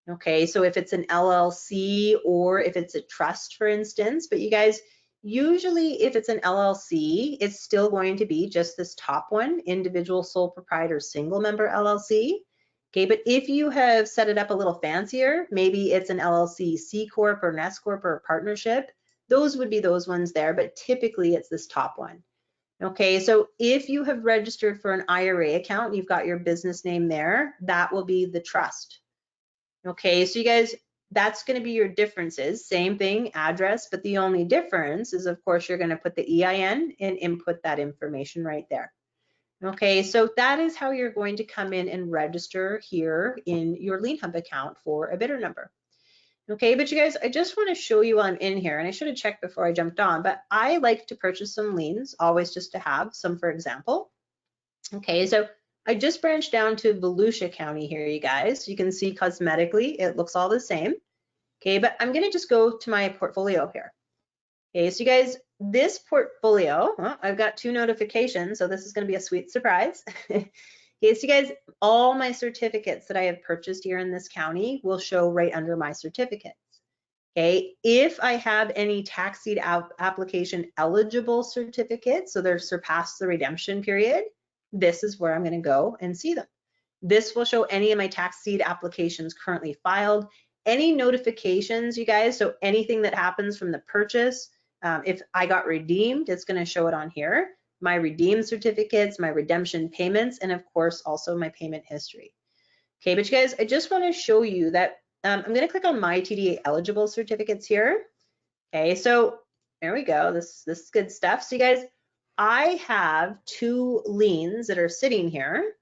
Okay, so if it's an LLC or if it's a trust, for instance, but you guys, usually if it's an LLC, it's still going to be just this top one, individual sole proprietor single member LLC. Okay, but if you have set it up a little fancier, maybe it's an LLC, C Corp or an S Corp or a partnership, those would be those ones there, but typically it's this top one. Okay, so if you have registered for an IRA account, you've got your business name there, that will be the trust. Okay, so you guys, that's going to be your differences. Same thing, address, but the only difference is, of course, you're going to put the EIN and input that information right there. Okay, so that is how you're going to come in and register here in your Lien Hub account for a bidder number. Okay, but you guys, I just want to show you while I'm in here, and I should have checked before I jumped on, but I like to purchase some liens, always just to have some, for example. Okay, so I just branched down to Volusia County here, you guys. You can see cosmetically, it looks all the same. Okay, but I'm gonna just go to my portfolio here. Okay, so you guys, this portfolio, well, I've got 2 notifications, so this is gonna be a sweet surprise. Okay, so you guys, all my certificates that I have purchased here in this county will show right under my certificates. Okay, if I have any tax deed application eligible certificates, so they're surpassed the redemption period, this is where I'm going to go and see them. This will show any of my tax deed applications currently filed, any notifications, you guys, so anything that happens from the purchase. If I got redeemed, it's going to show it on here. My redeemed certificates, my redemption payments, and of course also my payment history. Okay, but you guys, I just want to show you that I'm going to click on my TDA eligible certificates here. Okay, so there we go. This is good stuff. So you guys, I have 2 liens that are sitting here.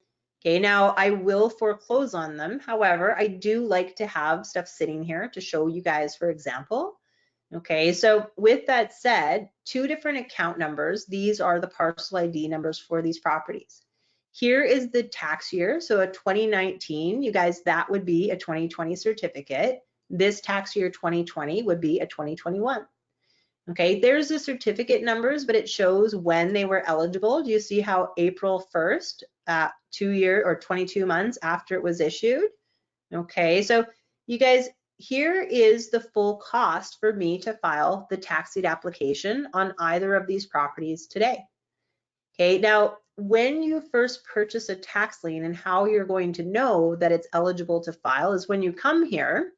Okay, now I will foreclose on them. However, I do like to have stuff sitting here to show you guys, for example. Okay, so with that said, 2 different account numbers. These are the parcel ID numbers for these properties. Here is the tax year, so a 2019, you guys, that would be a 2020 certificate. This tax year 2020 would be a 2021. Okay, there's the certificate numbers, but it shows when they were eligible. Do you see how April 1st, 2 year or 22 months after it was issued? Okay, so you guys, here is the full cost for me to file the tax deed application on either of these properties today. Okay, now when you first purchase a tax lien and how you're going to know that it's eligible to file is when you come here.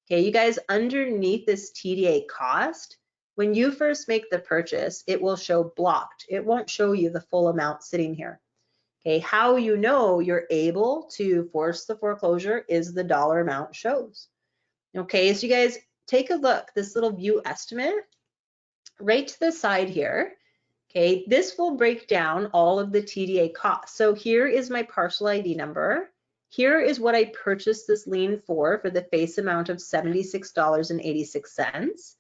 Okay, you guys, underneath this TDA cost, when you first make the purchase, it will show blocked. It won't show you the full amount sitting here. Okay, how you know you're able to force the foreclosure is the dollar amount shows. Okay, so you guys take a look, this little view estimate right to the side here. Okay, this will break down all of the TDA costs. So here is my parcel ID number. Here is what I purchased this lien for the face amount of $76.86.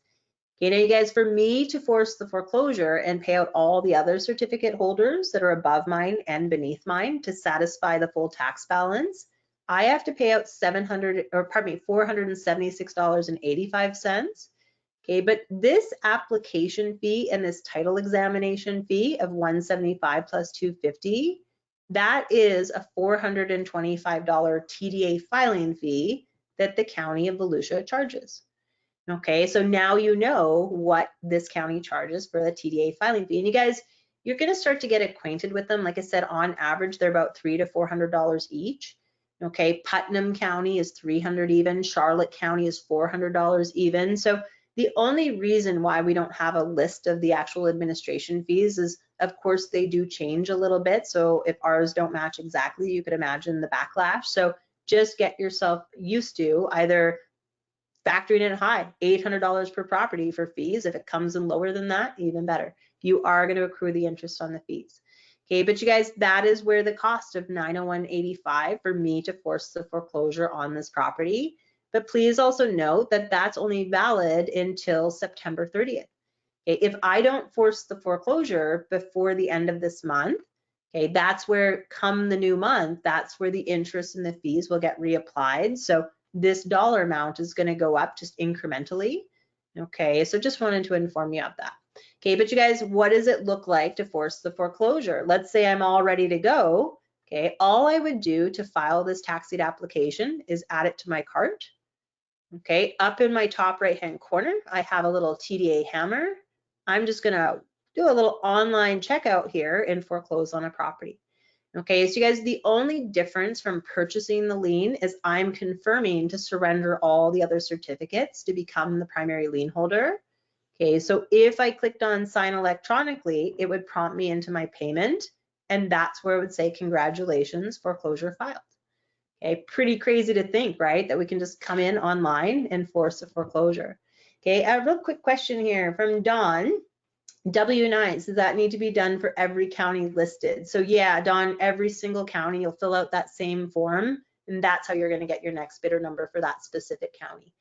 Okay, now you guys, for me to force the foreclosure and pay out all the other certificate holders that are above mine and beneath mine to satisfy the full tax balance, I have to pay out $476.85. Okay, but this application fee and this title examination fee of $175 plus $250, that is a $425 TDA filing fee that the county of Volusia charges. Okay, so now you know what this county charges for the TDA filing fee. And you guys, you're going to start to get acquainted with them. Like I said, on average, they're about $300 to $400 each. Okay, Putnam County is $300 even. Charlotte County is $400 even. So the only reason why we don't have a list of the actual administration fees is, of course, they do change a little bit. So if ours don't match exactly, you could imagine the backlash. So just get yourself used to either factoring in high, $800 per property for fees. If it comes in lower than that, even better. You are going to accrue the interest on the fees. Okay, but you guys, that is where the cost of $901.85 for me to force the foreclosure on this property. But please also note that that's only valid until September 30th. Okay, if I don't force the foreclosure before the end of this month, okay, that's where come the new month, that's where the interest and the fees will get reapplied. So this dollar amount is going to go up just incrementally. Okay, so just wanted to inform you of that. Okay, but you guys, what does it look like to force the foreclosure? Let's say I'm all ready to go. Okay, all I would do to file this tax deed application is add it to my cart. Okay, up in my top right-hand corner, I have a little TDA hammer. I'm just gonna do a little online checkout here and foreclose on a property. Okay, so you guys, the only difference from purchasing the lien is I'm confirming to surrender all the other certificates to become the primary lien holder. Okay, so if I clicked on sign electronically, it would prompt me into my payment, and that's where it would say, congratulations, foreclosure filed. Okay, pretty crazy to think, right? That we can just come in online and force a foreclosure. Okay, a real quick question here from Dawn. W-9s, does that need to be done for every county listed? So yeah, Dawn, every single county, you'll fill out that same form, and that's how you're gonna get your next bidder number for that specific county.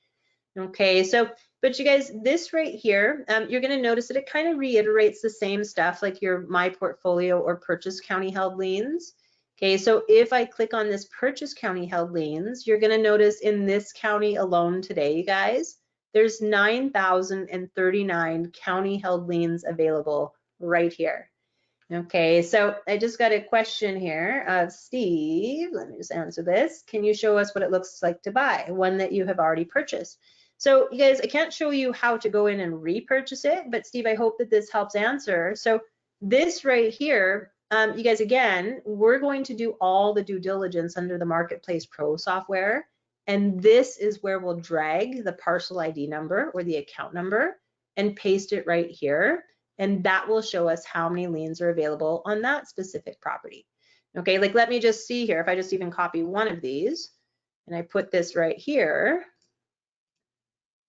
Okay, so, but you guys, this right here, you're gonna notice that it kind of reiterates the same stuff like your My Portfolio or Purchase County Held Liens. Okay, so if I click on this Purchase County Held Liens, you're gonna notice in this county alone today, you guys, there's 9,039 county held liens available right here. Okay, so I just got a question here. Steve, let me just answer this. Can you show us what it looks like to buy one that you have already purchased? So you guys, I can't show you how to go in and repurchase it, but Steve, I hope that this helps answer. So this right here, you guys, again, we're going to do all the due diligence under the Marketplace Pro software. And this is where we'll drag the parcel ID number or the account number and paste it right here. And that will show us how many liens are available on that specific property. Okay, like let me just see here. If I just even copy one of these and I put this right here,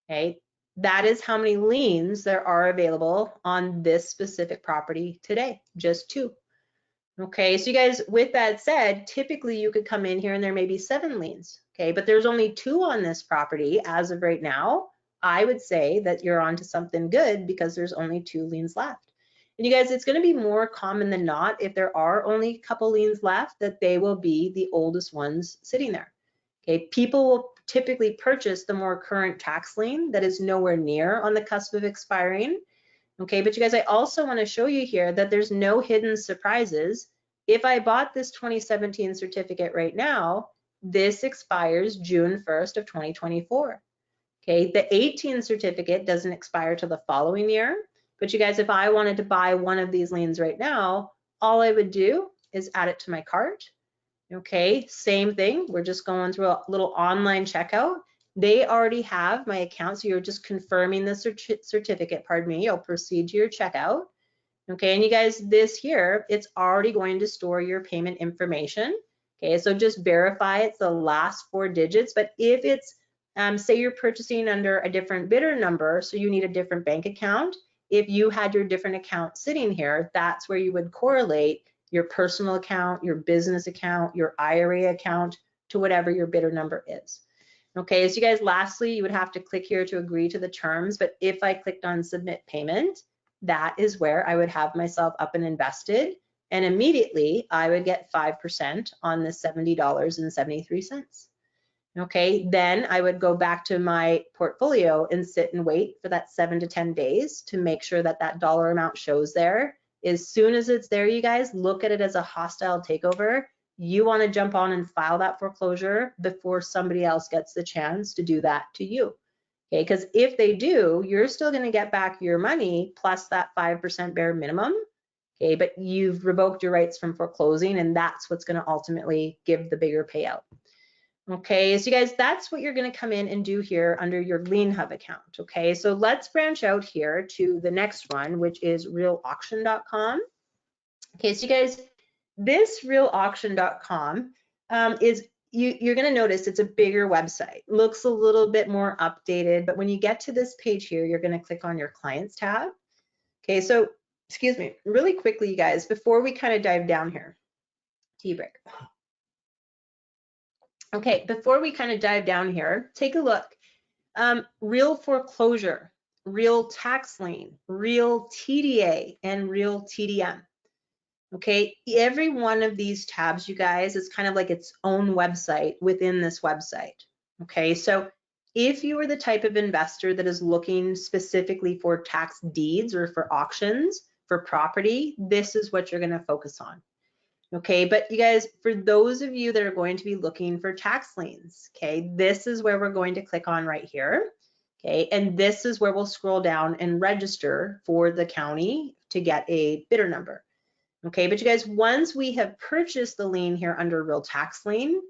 okay, that is how many liens there are available on this specific property today, just 2. Okay, so you guys, with that said, typically you could come in here and there may be 7 liens, okay, but there's only 2 on this property as of right now. I would say that you're onto something good because there's only 2 liens left. And you guys, it's gonna be more common than not if there are only a couple liens left that they will be the oldest ones sitting there. Okay, people will typically purchase the more current tax lien that is nowhere near on the cusp of expiring. Okay, but you guys, I also want to show you here that there's no hidden surprises. If I bought this 2017 certificate right now, this expires June 1st of 2024. Okay, the 18 certificate doesn't expire till the following year. But you guys, if I wanted to buy one of these liens right now, all I would do is add it to my cart. Okay, same thing. We're just going through a little online checkout. They already have my account, so you're just confirming the certificate, pardon me. You'll proceed to your checkout. Okay, and you guys, this here, it's already going to store your payment information. Okay, so just verify it's the last 4 digits, but if it's, say you're purchasing under a different bidder number, so you need a different bank account, if you had your different account sitting here, that's where you would correlate your personal account, your business account, your IRA account to whatever your bidder number is. Okay, so you guys, lastly, you would have to click here to agree to the terms, but if I clicked on submit payment, that is where I would have myself up and invested, and immediately I would get 5% on the $70.73. Okay, then I would go back to my portfolio and sit and wait for that 7 to 10 days to make sure that that dollar amount shows there. As soon as it's there, you guys, look at it as a hostile takeover. You want to jump on and file that foreclosure before somebody else gets the chance to do that to you. Okay, because if they do, you're still going to get back your money plus that 5% bare minimum. Okay, but you've revoked your rights from foreclosing, and that's what's going to ultimately give the bigger payout. Okay, so you guys, that's what you're going to come in and do here under your Lien Hub account. Okay, so let's branch out here to the next one, which is realauction.com. Okay, so you guys, this realauction.com is you're going to notice it's a bigger website, looks a little bit more updated, but when you get to this page here, you're going to click on your clients tab. Okay, so excuse me, really quickly, you guys, before we kind of dive down here, tea break. Okay, before we kind of dive down here, take a look. Real foreclosure, real tax lien, real TDA, and real TDM. Okay, every one of these tabs, you guys, is kind of like its own website within this website. Okay, so if you are the type of investor that is looking specifically for tax deeds or for auctions for property, this is what you're going to focus on. Okay, but you guys, for those of you that are going to be looking for tax liens, okay, this is where we're going to click on right here. Okay, and this is where we'll scroll down and register for the county to get a bidder number. Okay, but you guys, once we have purchased the lien here under real tax lien,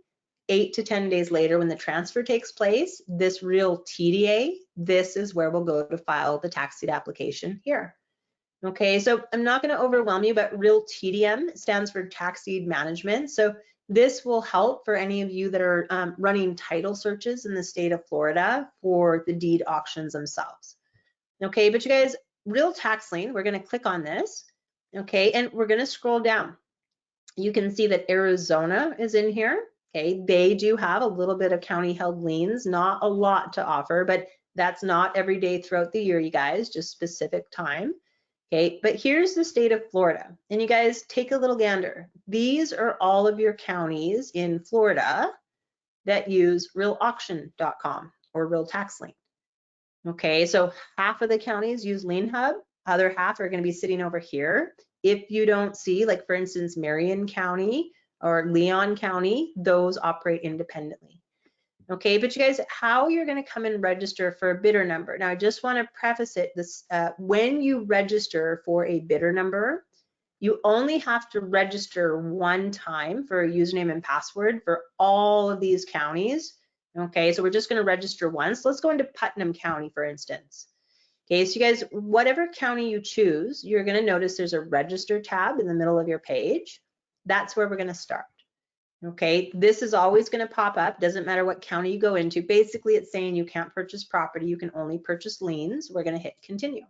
8 to 10 days later when the transfer takes place, this real TDA, this is where we'll go to file the tax deed application here. Okay, so I'm not going to overwhelm you, but real TDM stands for tax deed management. So this will help for any of you that are running title searches in the state of Florida for the deed auctions themselves. Okay, but you guys, real tax lien, we're going to click on this. Okay, and we're going to scroll down. You can see that Arizona is in here. Okay, they do have a little bit of county held liens, not a lot to offer, but that's not every day throughout the year, you guys, just specific time. Okay, but here's the state of Florida. And you guys take a little gander. These are all of your counties in Florida that use realauction.com or real tax lien. Okay, so half of the counties use Lien Hub, other half are going to be sitting over here. If you don't see, like for instance, Marion County or Lien County, those operate independently. Okay, but you guys, how you're going to come and register for a bidder number. Now, I just want to preface it, this when you register for a bidder number, you only have to register one time for a username and password for all of these counties. Okay, so we're just going to register once. Let's go into Putnam County, for instance. Okay, so you guys, whatever county you choose, you're going to notice there's a register tab in the middle of your page. That's where we're going to start. Okay, this is always going to pop up, doesn't matter what county you go into. Basically, it's saying you can't purchase property, you can only purchase liens. We're going to hit continue.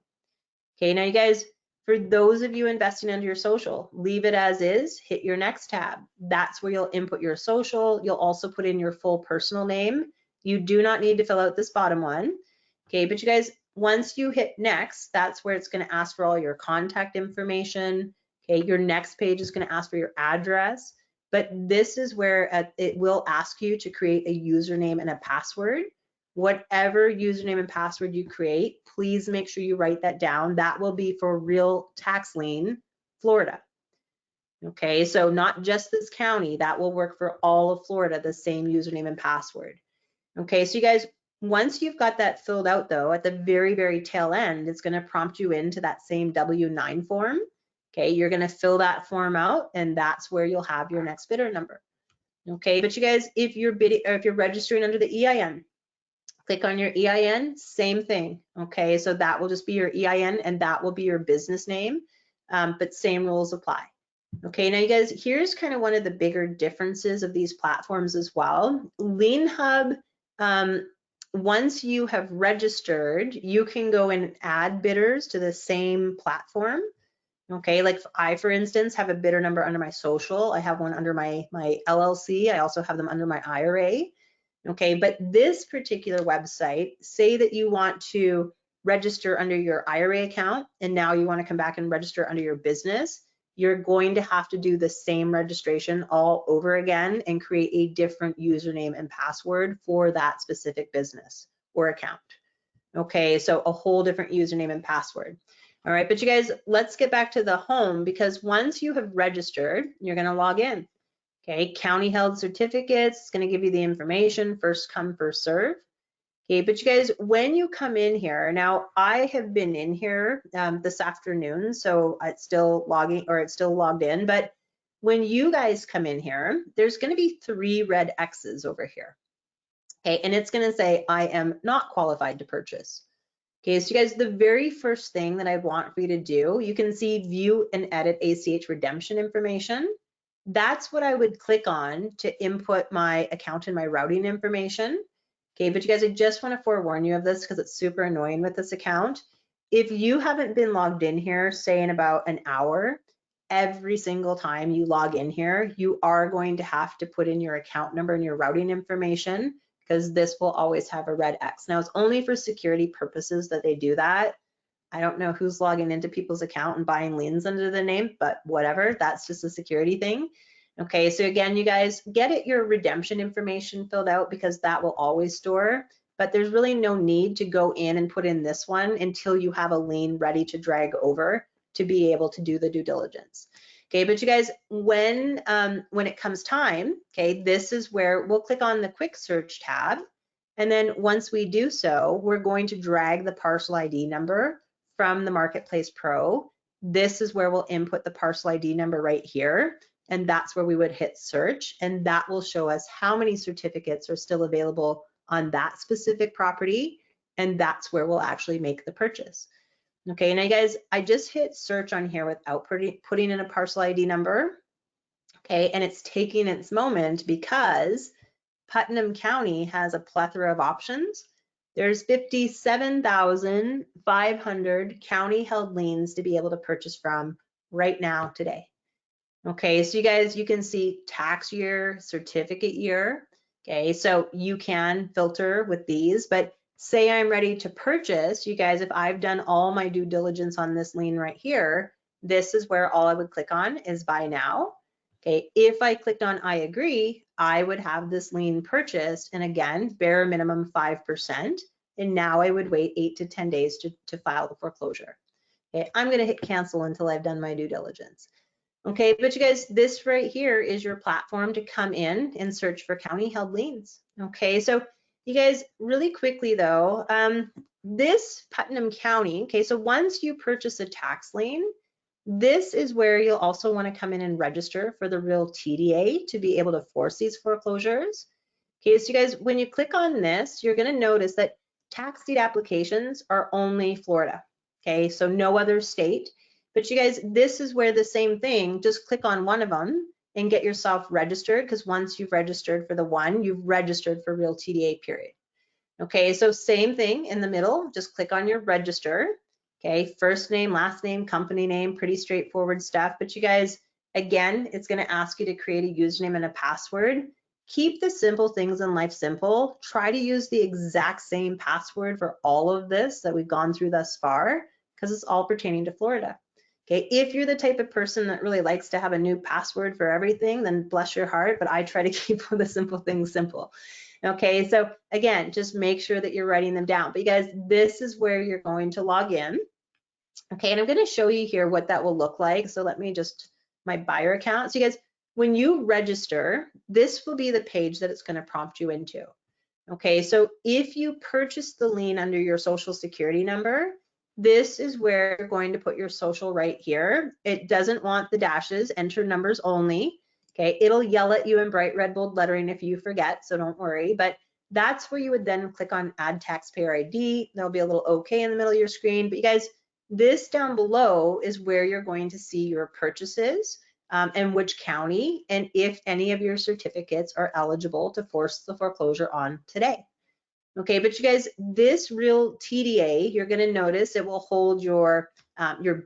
Okay, now you guys, for those of you investing under your social, leave it as is, hit your next tab. That's where you'll input your social. You'll also put in your full personal name. You do not need to fill out this bottom one. Okay, but you guys, once you hit next, that's where it's going to ask for all your contact information. Okay, your next page is going to ask for your address. But this is where it will ask you to create a username and a password. Whatever username and password you create, please make sure you write that down. That will be for real tax lien, Florida. Okay, so not just this county, that will work for all of Florida, the same username and password. Okay, so you guys, once you've got that filled out though, at the very, very tail end, it's going to prompt you into that same W-9 form. Okay, you're going to fill that form out and that's where you'll have your next bidder number. Okay, but you guys, if you're bidding or if you're registering under the EIN, click on your EIN, same thing. Okay, so that will just be your EIN and that will be your business name, but same rules apply. Okay, now you guys, here's kind of one of the bigger differences of these platforms as well. Lien Hub, once you have registered, you can go and add bidders to the same platform. Okay, like I, for instance, have a bidder number under my social. I have one under my LLC. I also have them under my IRA. Okay, but this particular website, say that you want to register under your IRA account and now you want to come back and register under your business, you're going to have to do the same registration all over again and create a different username and password for that specific business or account. Okay, so a whole different username and password. All right, but you guys, let's get back to the home because once you have registered, you're going to log in. Okay, county held certificates, it's going to give you the information, first come, first serve. Okay, but you guys, when you come in here, now I have been in here this afternoon, so it's still logging or it's still logged in, but when you guys come in here, there's going to be 3 red X's over here. Okay, and it's going to say, I am not qualified to purchase. Okay, so you guys, the very first thing that I want for you to do, you can see view and edit ACH redemption information. That's what I would click on to input my account and my routing information. Okay, but you guys, I just want to forewarn you of this because it's super annoying with this account. If you haven't been logged in here, say in about an hour, every single time you log in here, you are going to have to put in your account number and your routing information, because this will always have a red X. Now, it's only for security purposes that they do that. I don't know who's logging into people's account and buying liens under the name, but whatever, that's just a security thing. Okay, so again, you guys get your redemption information filled out because that will always store, but there's really no need to go in and put in this one until you have a lien ready to drag over to be able to do the due diligence. Okay, but you guys, when it comes time, okay, this is where we'll click on the quick search tab. And then once we do so, we're going to drag the parcel ID number from the Marketplace Pro. This is where we'll input the parcel ID number right here. And that's where we would hit search. And that will show us how many certificates are still available on that specific property. And that's where we'll actually make the purchase. Okay, now you guys, I just hit search on here without putting in a parcel ID number. Okay, and it's taking its moment because Putnam County has a plethora of options. There's 57,500 county held liens to be able to purchase from right now today. Okay, so you guys, you can see tax year, certificate year. Okay, so you can filter with these, but say I'm ready to purchase, you guys, if I've done all my due diligence on this lien right here, this is where all I would click on is buy now. Okay, if I clicked on I agree, I would have this lien purchased, and again, bare minimum 5%, and now I would wait 8 to 10 days to file the foreclosure. Okay, I'm gonna hit cancel until I've done my due diligence. Okay, but you guys, this right here is your platform to come in and search for county held liens. Okay, so you guys, really quickly though, this Putnam County, okay, so once you purchase a tax lien, this is where you'll also want to come in and register for the real TDA to be able to force these foreclosures. Okay, so you guys, when you click on this, you're going to notice that tax deed applications are only Florida. Okay, so no other state. But you guys, this is where the same thing, just click on one of them and get yourself registered, because once you've registered for the one, you've registered for real TDA period. Okay, so same thing in the middle, just click on your register. Okay, first name, last name, company name, pretty straightforward stuff. But you guys, again, it's going to ask you to create a username and a password. Keep the simple things in life simple. Try to use the exact same password for all of this that we've gone through thus far, because it's all pertaining to Florida. Okay, if you're the type of person that really likes to have a new password for everything, then bless your heart, but I try to keep the simple things simple. Okay, so again, just make sure that you're writing them down. But you guys, this is where you're going to log in. Okay, and I'm going to show you here what that will look like. So let me just, my buyer account. So you guys, when you register, this will be the page that it's going to prompt you into. Okay, so if you purchase the lien under your social security number, this is where you're going to put your social right here. It doesn't want the dashes, enter numbers only. Okay, it'll yell at you in bright red bold lettering if you forget, so don't worry. But that's where you would then click on add taxpayer ID. There'll be a little OK in the middle of your screen. But you guys, this down below is where you're going to see your purchases and which county, and if any of your certificates are eligible to force the foreclosure on today. Okay, but you guys, this real TDA, you're going to notice it will hold your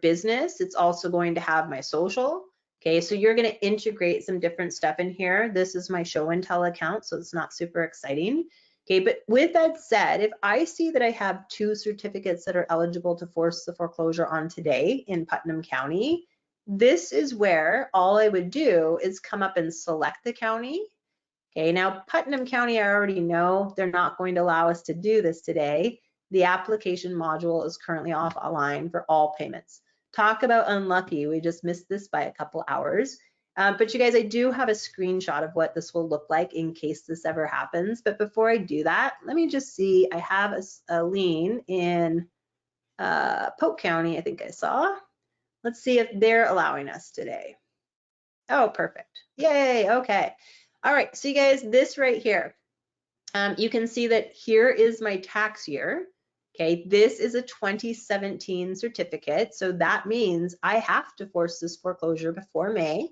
business. It's also going to have my social. Okay, so you're going to integrate some different stuff in here. This is my show and tell account, so it's not super exciting. Okay, but with that said, if I see that I have 2 certificates that are eligible to force the foreclosure on today in Putnam County, this is where all I would do is come up and select the county. Okay, now Putnam County, I already know they're not going to allow us to do this today. The application module is currently offline for all payments. Talk about unlucky, we just missed this by a couple hours. But you guys, I do have a screenshot of what this will look like in case this ever happens. But before I do that, let me just see, I have a lien in Polk County, I think I saw. Let's see if they're allowing us today. Oh, perfect. Yay, okay. All right, so you guys, this right here, you can see that here is my tax year. Okay, this is a 2017 certificate, so that means I have to force this foreclosure before May.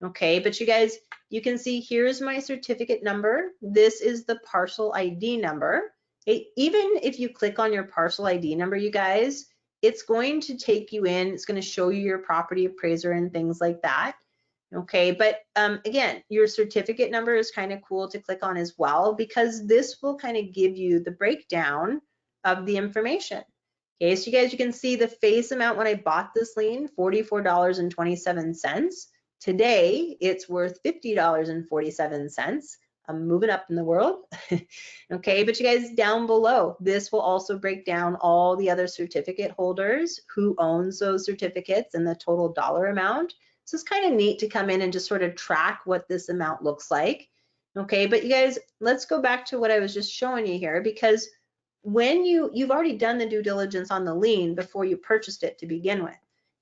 Okay, but you guys, you can see here's my certificate number. This is the parcel ID number. Even if you click on your parcel ID number, you guys, it's going to take you in, it's going to show you your property appraiser and things like that. Okay, but again, your certificate number is kind of cool to click on as well, because this will kind of give you the breakdown of the information. Okay, so you guys, you can see the face amount when I bought this lien, $44.27. Today, it's worth $50.47. I'm moving up in the world. Okay, but you guys, down below, this will also break down all the other certificate holders, who owns those certificates, and the total dollar amount. So it's kind of neat to come in and just sort of track what this amount looks like. Okay, but you guys, let's go back to what I was just showing you here, because when you've already done the due diligence on the lien before you purchased it to begin with.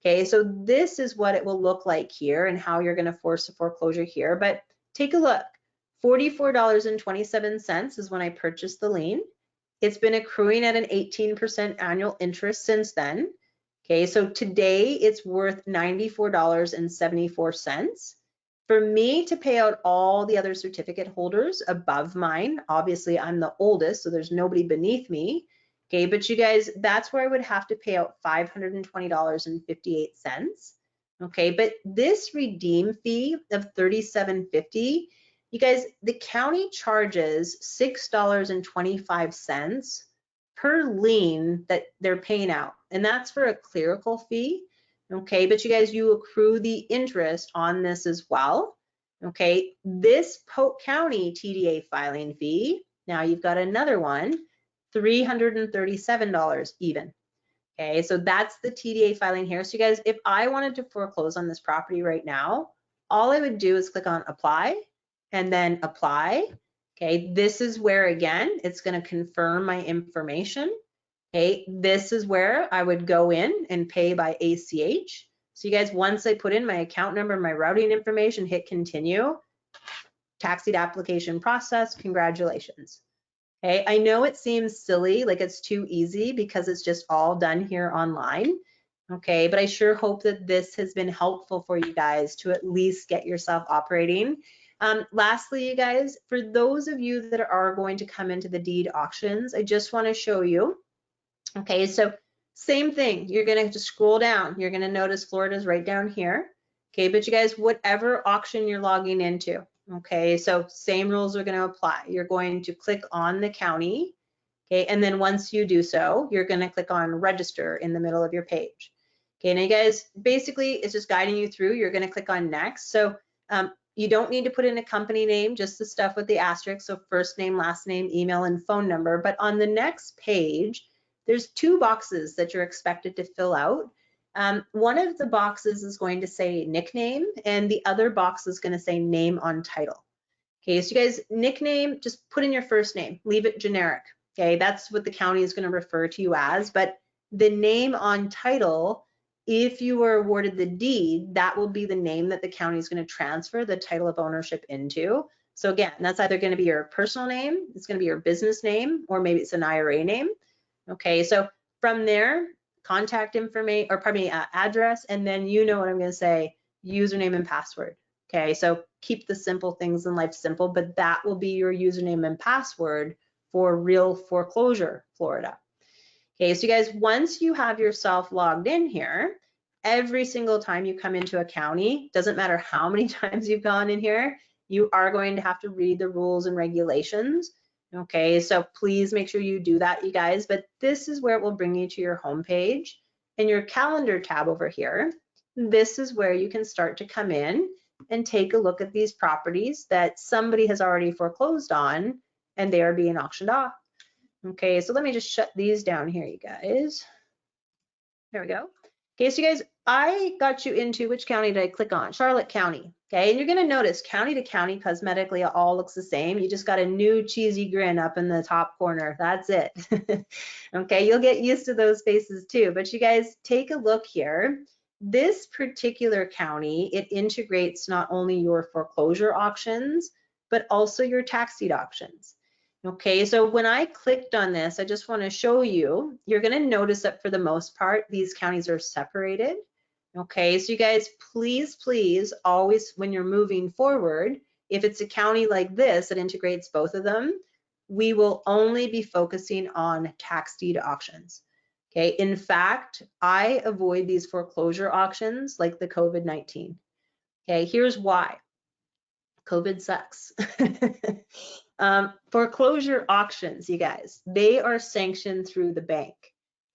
Okay, so this is what it will look like here and how you're going to force a foreclosure here. But take a look. $44.27 is when I purchased the lien. It's been accruing at an 18% annual interest since then. Okay, so today it's worth $94.74. For me to pay out all the other certificate holders above mine, obviously I'm the oldest, so there's nobody beneath me. Okay, but you guys, that's where I would have to pay out $520.58. Okay, but this redeem fee of $37.50, you guys, the county charges $6.25 per lien that they're paying out, and that's for a clerical fee. Okay, but you guys, you accrue the interest on this as well. Okay, this Polk County TDA filing fee, now you've got another one, $337 even. Okay, so that's the TDA filing here. So you guys, if I wanted to foreclose on this property right now, all I would do is click on apply and then apply. Okay, this is where, again, it's going to confirm my information. Okay, this is where I would go in and pay by ACH. So you guys, once I put in my account number, my routing information, hit continue, tax deed application process, congratulations. Okay, I know it seems silly, like it's too easy because it's just all done here online. Okay, but I sure hope that this has been helpful for you guys to at least get yourself operating. Lastly, you guys, for those of you that are going to come into the deed auctions, I just want to show you. Okay, so same thing, you're going to have to scroll down. You're going to notice Florida's right down here. Okay, but you guys, whatever auction you're logging into, okay, so same rules are going to apply. You're going to click on the county, okay, and then once you do so, you're going to click on register in the middle of your page. Okay, now you guys, basically it's just guiding you through. You're going to click on next. So you don't need to put in a company name, just the stuff with the asterisk, so first name, last name, email, and phone number. But on the next page, there's two boxes that you're expected to fill out. One of the boxes is going to say nickname, and the other box is going to say name on title. Okay, so you guys, nickname, just put in your first name, leave it generic. Okay, that's what the county is going to refer to you as. But the name on title, if you were awarded the deed, that will be the name that the county is going to transfer the title of ownership into. So again, that's either going to be your personal name, it's going to be your business name, or maybe it's an IRA name. Okay, so from there, contact information, or pardon me, address, and then you know what I'm going to say, username and password. Okay, so keep the simple things in life simple, but that will be your username and password for Real Foreclosure Florida. Okay, so you guys, once you have yourself logged in here, every single time you come into a county, doesn't matter how many times you've gone in here, you are going to have to read the rules and regulations. Okay, so please make sure you do that, you guys. But this is where it will bring you to your home page and your calendar tab over here. This is where you can start to come in and take a look at these properties that somebody has already foreclosed on and they are being auctioned off. Okay, so let me just shut these down here, you guys. There we go. Okay, so you guys, I got you into, which county did I click on? Charlotte County. Okay, and you're gonna notice county to county cosmetically it all looks the same. You just got a new cheesy grin up in the top corner. That's it. Okay, you'll get used to those faces too. But you guys, take a look here. This particular county, it integrates not only your foreclosure auctions, but also your tax deed auctions. Okay, so when I clicked on this, I just want to show you, you're going to notice that for the most part, these counties are separated. Okay, so you guys, please, please, always when you're moving forward, if it's a county like this that integrates both of them, we will only be focusing on tax deed auctions. Okay, in fact, I avoid these foreclosure auctions like the COVID-19. Okay, here's why. COVID sucks. Foreclosure auctions, you guys, they are sanctioned through the bank.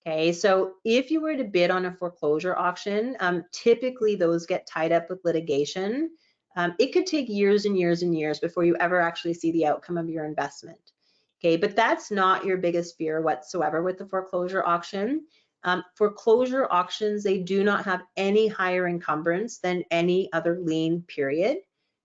Okay, so if you were to bid on a foreclosure auction, typically those get tied up with litigation. It could take years and years and years before you ever actually see the outcome of your investment. Okay, but that's not your biggest fear whatsoever with the foreclosure auction. Foreclosure auctions, they do not have any higher encumbrance than any other lien, period.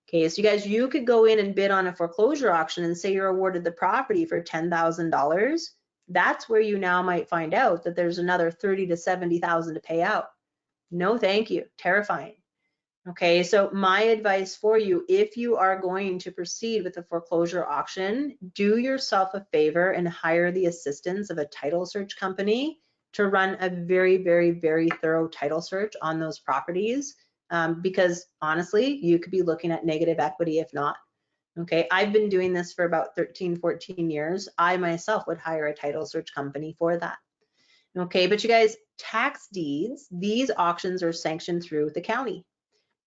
Okay, so you guys, you could go in and bid on a foreclosure auction and say you're awarded the property for $10,000. That's where you now might find out that there's another $30,000 to $70,000 to pay out. No, thank you. Terrifying. Okay, so my advice for you, if you are going to proceed with a foreclosure auction, do yourself a favor and hire the assistance of a title search company to run a very, very, very thorough title search on those properties. Because honestly, you could be looking at negative equity if not. Okay, I've been doing this for about 13, 14 years. I myself would hire a title search company for that. Okay, but you guys, tax deeds, these auctions are sanctioned through the county.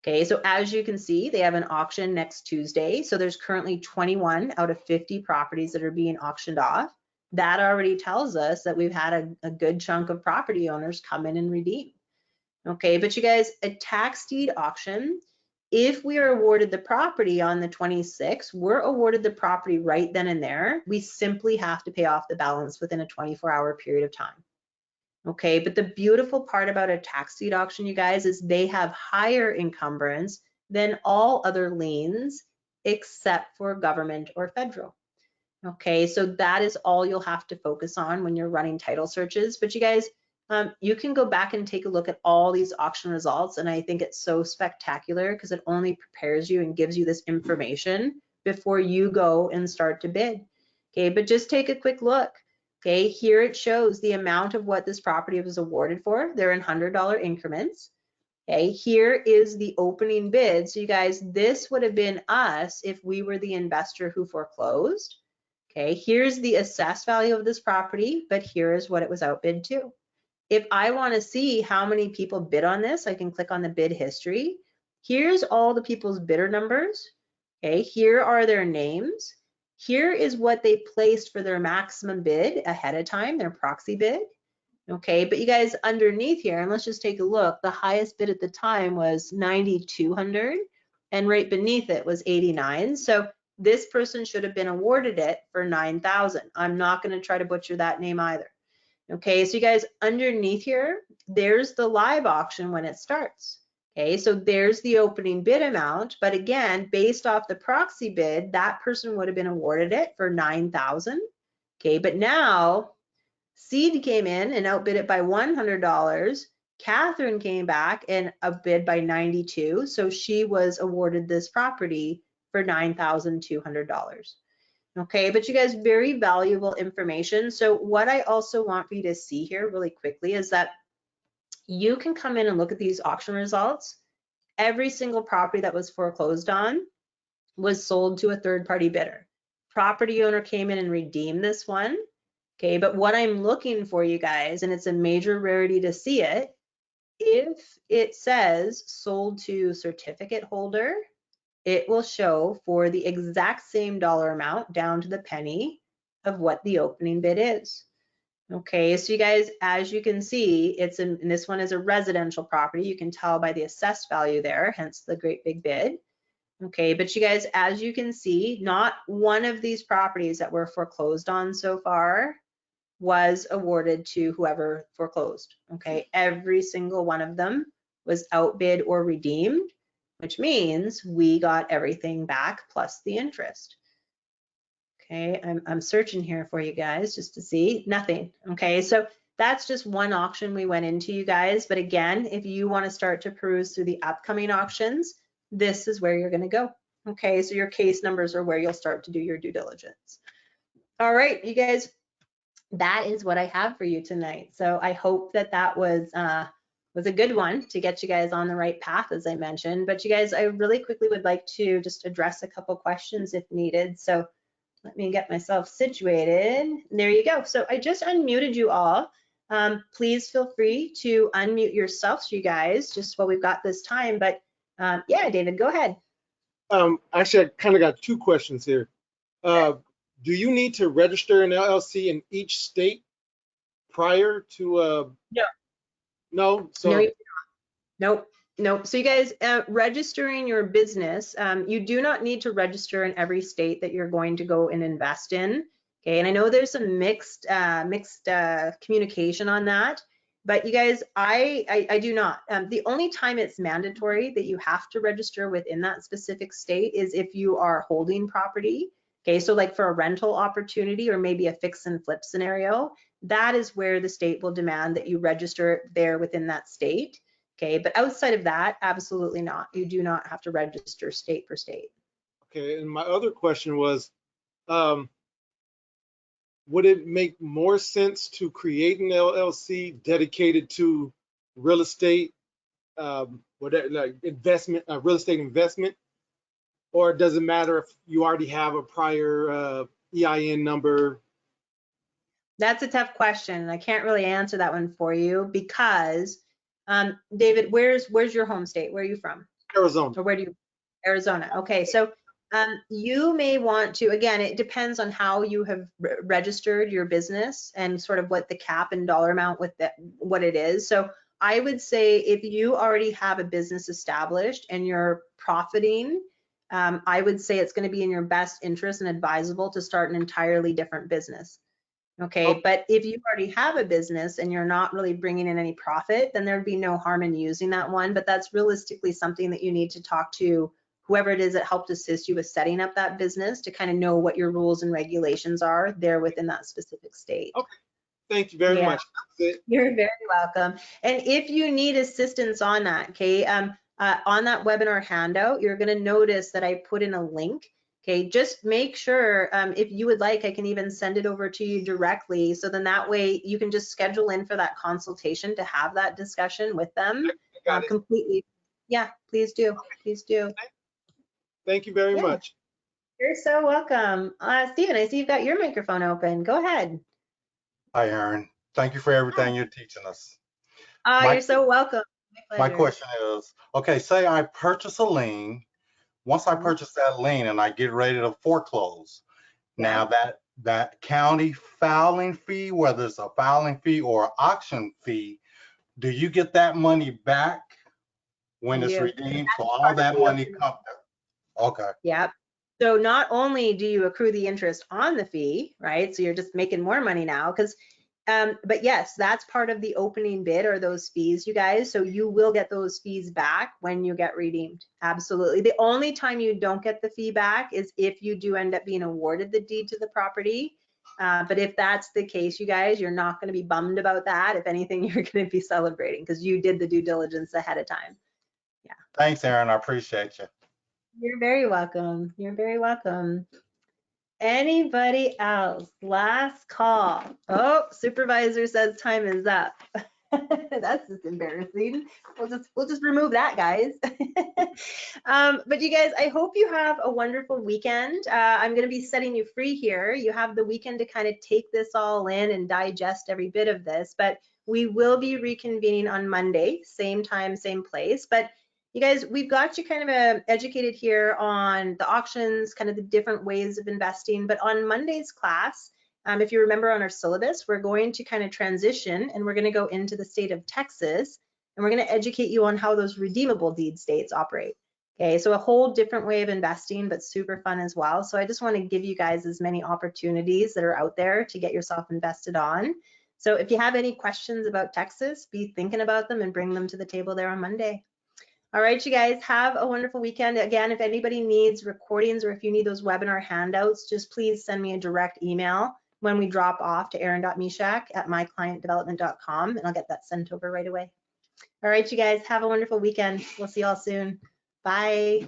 Okay, so as you can see, they have an auction next Tuesday. So there's currently 21 out of 50 properties that are being auctioned off. That already tells us that we've had a good chunk of property owners come in and redeem. Okay, but you guys, a tax deed auction, if we are awarded the property on the 26th, we're awarded the property right then and there. We simply have to pay off the balance within a 24-hour period of time. Okay, but the beautiful part about a tax deed auction, you guys, is they have higher encumbrance than all other liens except for government or federal. Okay, so that is all you'll have to focus on when you're running title searches. But you guys, you can go back and take a look at all these auction results, and I think it's so spectacular because it only prepares you and gives you this information before you go and start to bid. Okay, but just take a quick look. Okay, here it shows the amount of what this property was awarded for. They're in $100 increments. Okay, here is the opening bid. So you guys, this would have been us if we were the investor who foreclosed. Okay, here's the assessed value of this property, but here is what it was outbid to. If I want to see how many people bid on this, I can click on the bid history. Here's all the people's bidder numbers. Okay, here are their names. Here is what they placed for their maximum bid ahead of time, their proxy bid. Okay, but you guys, underneath here, and let's just take a look, the highest bid at the time was 9,200 and right beneath it was 89. So this person should have been awarded it for 9,000. I'm not going to try to butcher that name either. Okay, so you guys, underneath here, there's the live auction when it starts. Okay, so there's the opening bid amount, but again, based off the proxy bid, that person would have been awarded it for 9,000. Okay, but now Seed came in and outbid it by $100. Catherine came back and outbid by 92, so she was awarded this property for $9,200. Okay, but you guys, very valuable information. So what I also want for you to see here really quickly is that you can come in and look at these auction results. Every single property that was foreclosed on was sold to a third-party bidder. Property owner came in and redeemed this one. Okay, but what I'm looking for, you guys, and it's a major rarity to see it, if it says sold to certificate holder, it will show for the exact same dollar amount down to the penny of what the opening bid is. Okay, so you guys, as you can see, and this one is a residential property. You can tell by the assessed value there, hence the great big bid. Okay, but you guys, as you can see, not one of these properties that were foreclosed on so far was awarded to whoever foreclosed. Okay, every single one of them was outbid or redeemed, which means we got everything back plus the interest. Okay, I'm searching here for you guys just to see nothing. Okay, so that's just one auction we went into, you guys. But again, if you want to start to peruse through the upcoming auctions, this is where you're going to go. Okay, so your case numbers are where you'll start to do your due diligence. All right, you guys, that is what I have for you tonight. So I hope that that was was a good one to get you guys on the right path, as I mentioned. But you guys, I really quickly would like to just address a couple questions if needed. So let me get myself situated. There you go. So I just unmuted you all. Please feel free to unmute yourselves, you guys, just while we've got this time. But yeah, David, go ahead. Actually, I kind of got two questions here. Do you need to register an LLC in each state prior to? No. No. So No, nope. Nope. So you guys, registering your business, you do not need to register in every state that you're going to go and invest in. Okay, and I know there's some mixed communication on that, but you guys, I do not. The only time it's mandatory that you have to register within that specific state is if you are holding property. Okay, so like for a rental opportunity or maybe a fix and flip scenario, that is where the state will demand that you register there within that state. Okay, but outside of that, absolutely not. You do not have to register state per state. okay, and my other question was, would it make more sense to create an LLC dedicated to real estate, whatever, like investment, real estate investment, or does it matter if you already have a prior EIN number? That's a tough question. I can't really answer that one for you because, David, where's your home state? Where are you from? Arizona. Or where do you? Arizona. Okay, so you may want to, again, it depends on how you have registered your business and sort of what the cap and dollar amount with that, what it is. So I would say if you already have a business established and you're profiting, I would say it's going to be in your best interest and advisable to start an entirely different business. Okay, but if you already have a business and you're not really bringing in any profit, then there'd be no harm in using that one. But that's realistically something that you need to talk to whoever it is that helped assist you with setting up that business to kind of know what your rules and regulations are there within that specific state. Okay, thank you very much. That's it. You're very welcome. And if you need assistance on that, okay, on that webinar handout, you're going to notice that I put in a link. Okay, just make sure if you would like, I can even send it over to you directly. So then that way you can just schedule in for that consultation to have that discussion with them completely. Yeah, please do. Okay. Please do. Thank you very much. You're so welcome. Stephen, I see you've got your microphone open. Go ahead. Hi, Erin. Thank you for everything you're teaching us. You're so welcome. My question is, okay, say I purchase a lien. Once I purchase that lien and I get ready to foreclose, now that county filing fee, whether it's a filing fee or auction fee, do you get that money back when it's redeemed? So all that money comes. Okay. Yep. So not only do you accrue the interest on the fee, right? So you're just making more money now because, but yes, that's part of the opening bid or those fees, you guys. So you will get those fees back when you get redeemed. Absolutely. The only time you don't get the fee back is if you do end up being awarded the deed to the property. But if that's the case, you guys, you're not going to be bummed about that. If anything, you're going to be celebrating because you did the due diligence ahead of time. Yeah. Thanks, Erin. I appreciate you. You're very welcome. You're very welcome. Anybody else? Last call. Oh, supervisor says time is up. That's just embarrassing. We'll just remove that, guys. But you guys, I hope you have a wonderful weekend. I'm going to be setting you free here. You have the weekend to kind of take this all in and digest every bit of this. But we will be reconvening on Monday, same time, same place. But you guys, we've got you kind of educated here on the auctions, kind of the different ways of investing. But on Monday's class, if you remember on our syllabus, we're going to kind of transition and we're going to go into the state of Texas and we're going to educate you on how those redeemable deed states operate. Okay, so a whole different way of investing, but super fun as well. So I just want to give you guys as many opportunities that are out there to get yourself invested on. So if you have any questions about Texas, be thinking about them and bring them to the table there on Monday. All right, you guys, have a wonderful weekend. Again, if anybody needs recordings or if you need those webinar handouts, just please send me a direct email when we drop off to erin.misiak@myclientdevelopment.com, and I'll get that sent over right away. All right, you guys, have a wonderful weekend. We'll see you all soon. Bye.